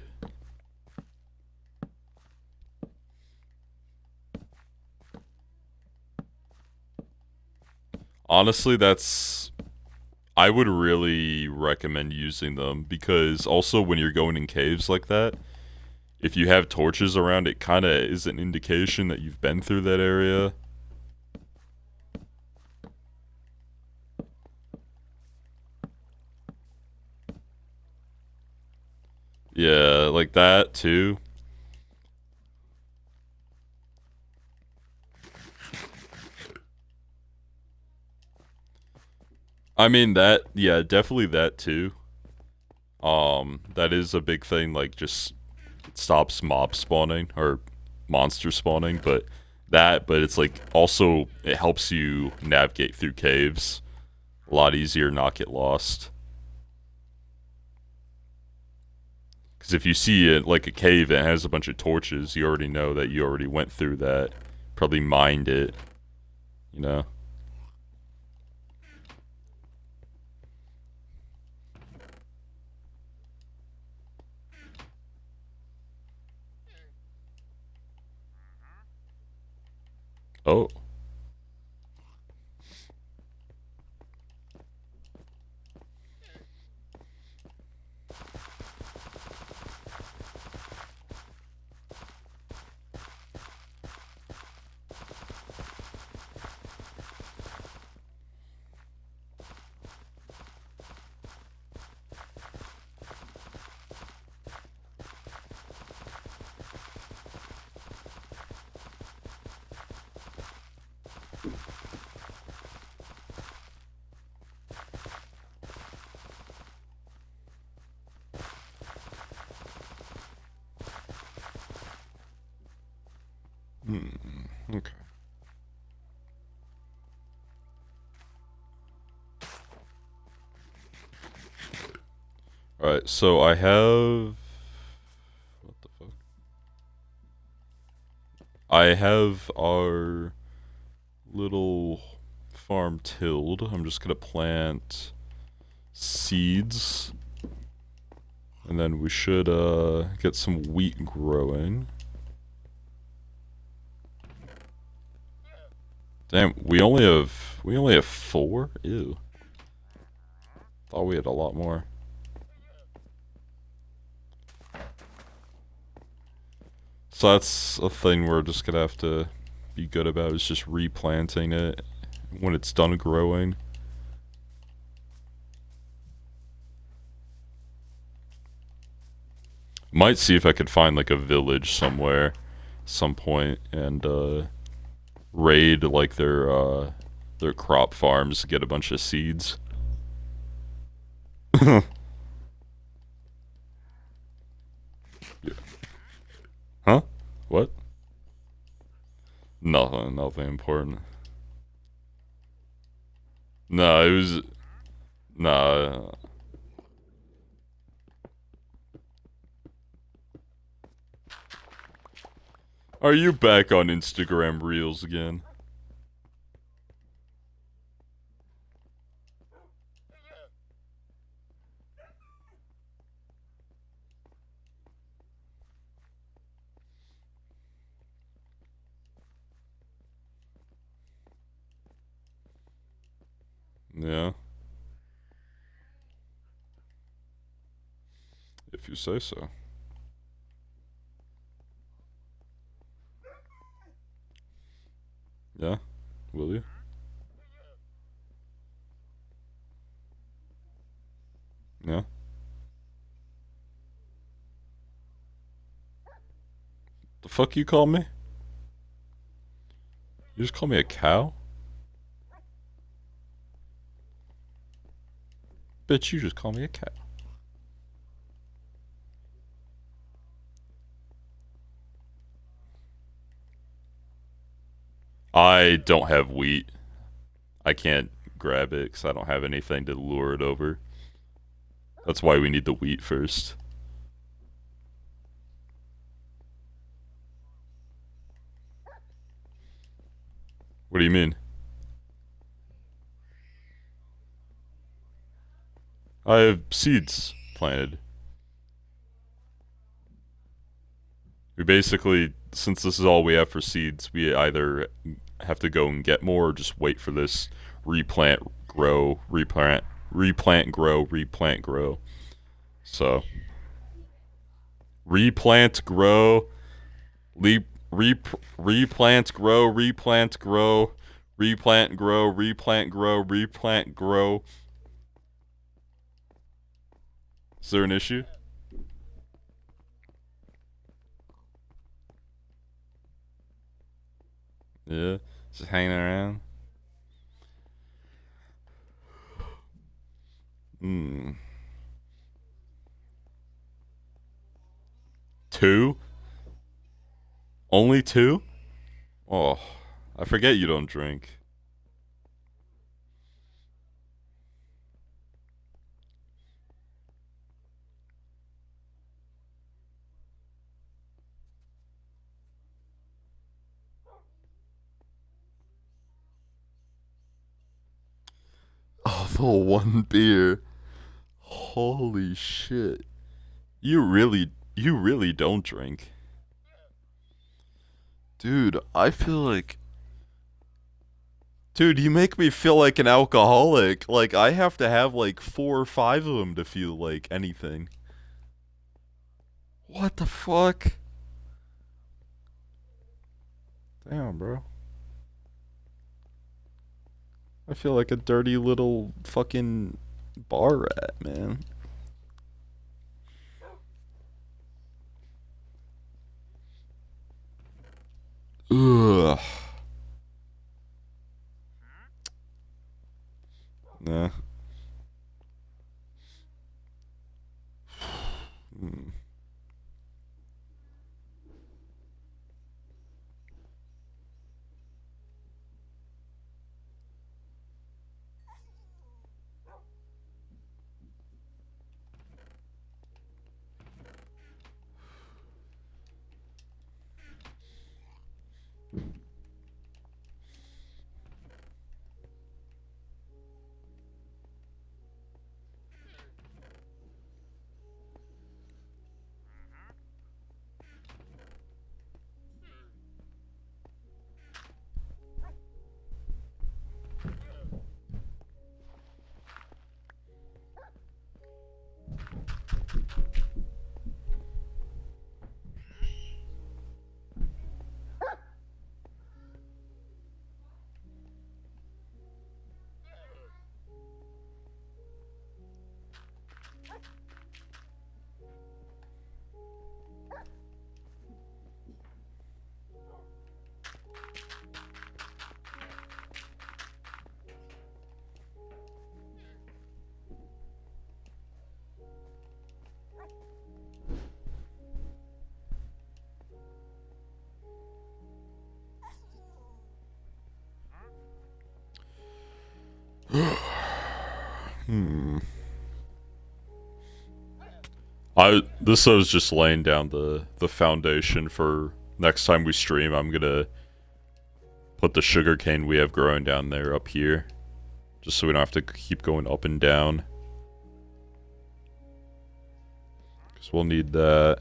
[SPEAKER 1] Honestly, I would really recommend using them, because also when you're going in caves like that, if you have torches around, it kind of is an indication that you've been through that area. Yeah, like that too. I mean, that, yeah, definitely that too. That is a big thing, like, just it stops mob spawning or monster spawning, but it's like also it helps you navigate through caves a lot easier, not get lost. Because if you see it like a cave that has a bunch of torches, you already know that you already went through that, probably mined it, you know. Oh. Okay. Alright, so I have... What the fuck? I have our little farm tilled. I'm just gonna plant seeds. And then we should get some wheat growing. Damn, we only have 4? Ew. Thought we had a lot more. So that's a thing we're just gonna have to be good about, is just replanting it when it's done growing. Might see if I could find like a village somewhere, some point, and raid like their crop farms to get a bunch of seeds. Yeah. Huh? What? Nothing important. No, it was... Nah. Are you back on Instagram Reels again? Yeah. If you say so. Yeah? Will you? Yeah? The fuck you call me? You just call me a cow? Bitch, you just call me a cow. I don't have wheat. I can't grab it because I don't have anything to lure it over. That's why we need the wheat first. What do you mean? I have seeds planted. We basically, since this is all we have for seeds, we either have to go and get more or just wait for this replant, grow, replant, replant, grow, replant, grow. So, replant, grow, replant, grow, replant, grow, replant, grow, replant, grow, replant, grow. Is there an issue? Yeah, just hanging around. Hmm. 2? Only 2? Oh, I forget you don't drink. Oh, the one beer. Holy shit. You really don't drink. Dude, I feel like... Dude, you make me feel like an alcoholic. Like, I have to have like 4 or 5 of them to feel like anything. What the fuck? Damn, bro. I feel like a dirty little fucking bar rat, man. Ugh. Nah. Hmm. This was just laying down the foundation for next time we stream. I'm gonna put the sugarcane we have growing down there up here, just so we don't have to keep going up and down. Because we'll need that.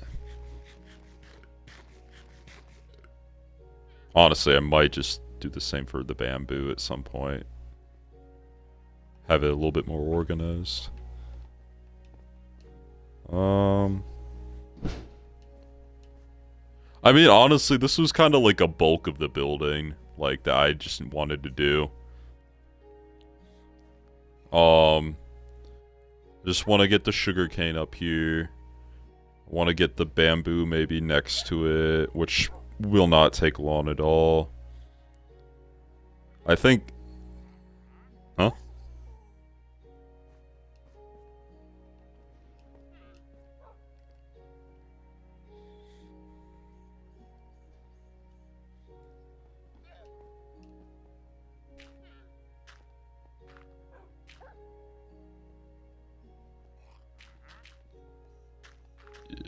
[SPEAKER 1] Honestly, I might just do the same for the bamboo at some point. Have it a little bit more organized. I mean, honestly, this was kind of like a bulk of the building, like, that I just wanted to do. Just want to get the sugarcane up here. Want to get the bamboo maybe next to it, which will not take long at all. I think... Huh?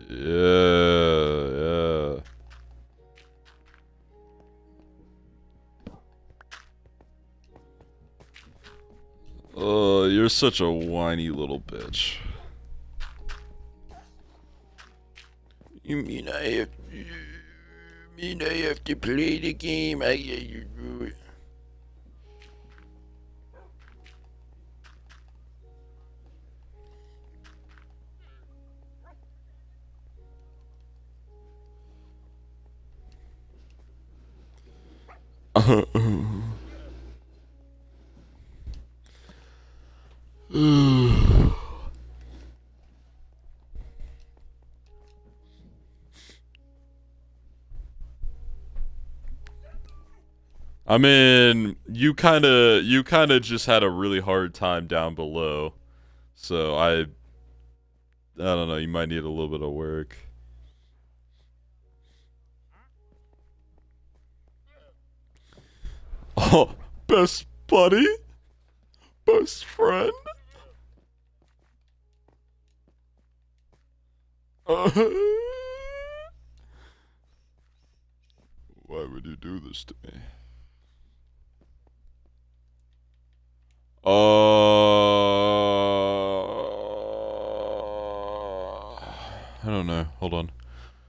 [SPEAKER 1] Yeah. You're such a whiny little bitch.
[SPEAKER 2] You mean I have to play the game?
[SPEAKER 1] I mean, you kind of just had a really hard time down below. So I don't know, you might need a little bit of work. Oh, best buddy? Best friend? Why would you do this to me? I don't know. Hold on.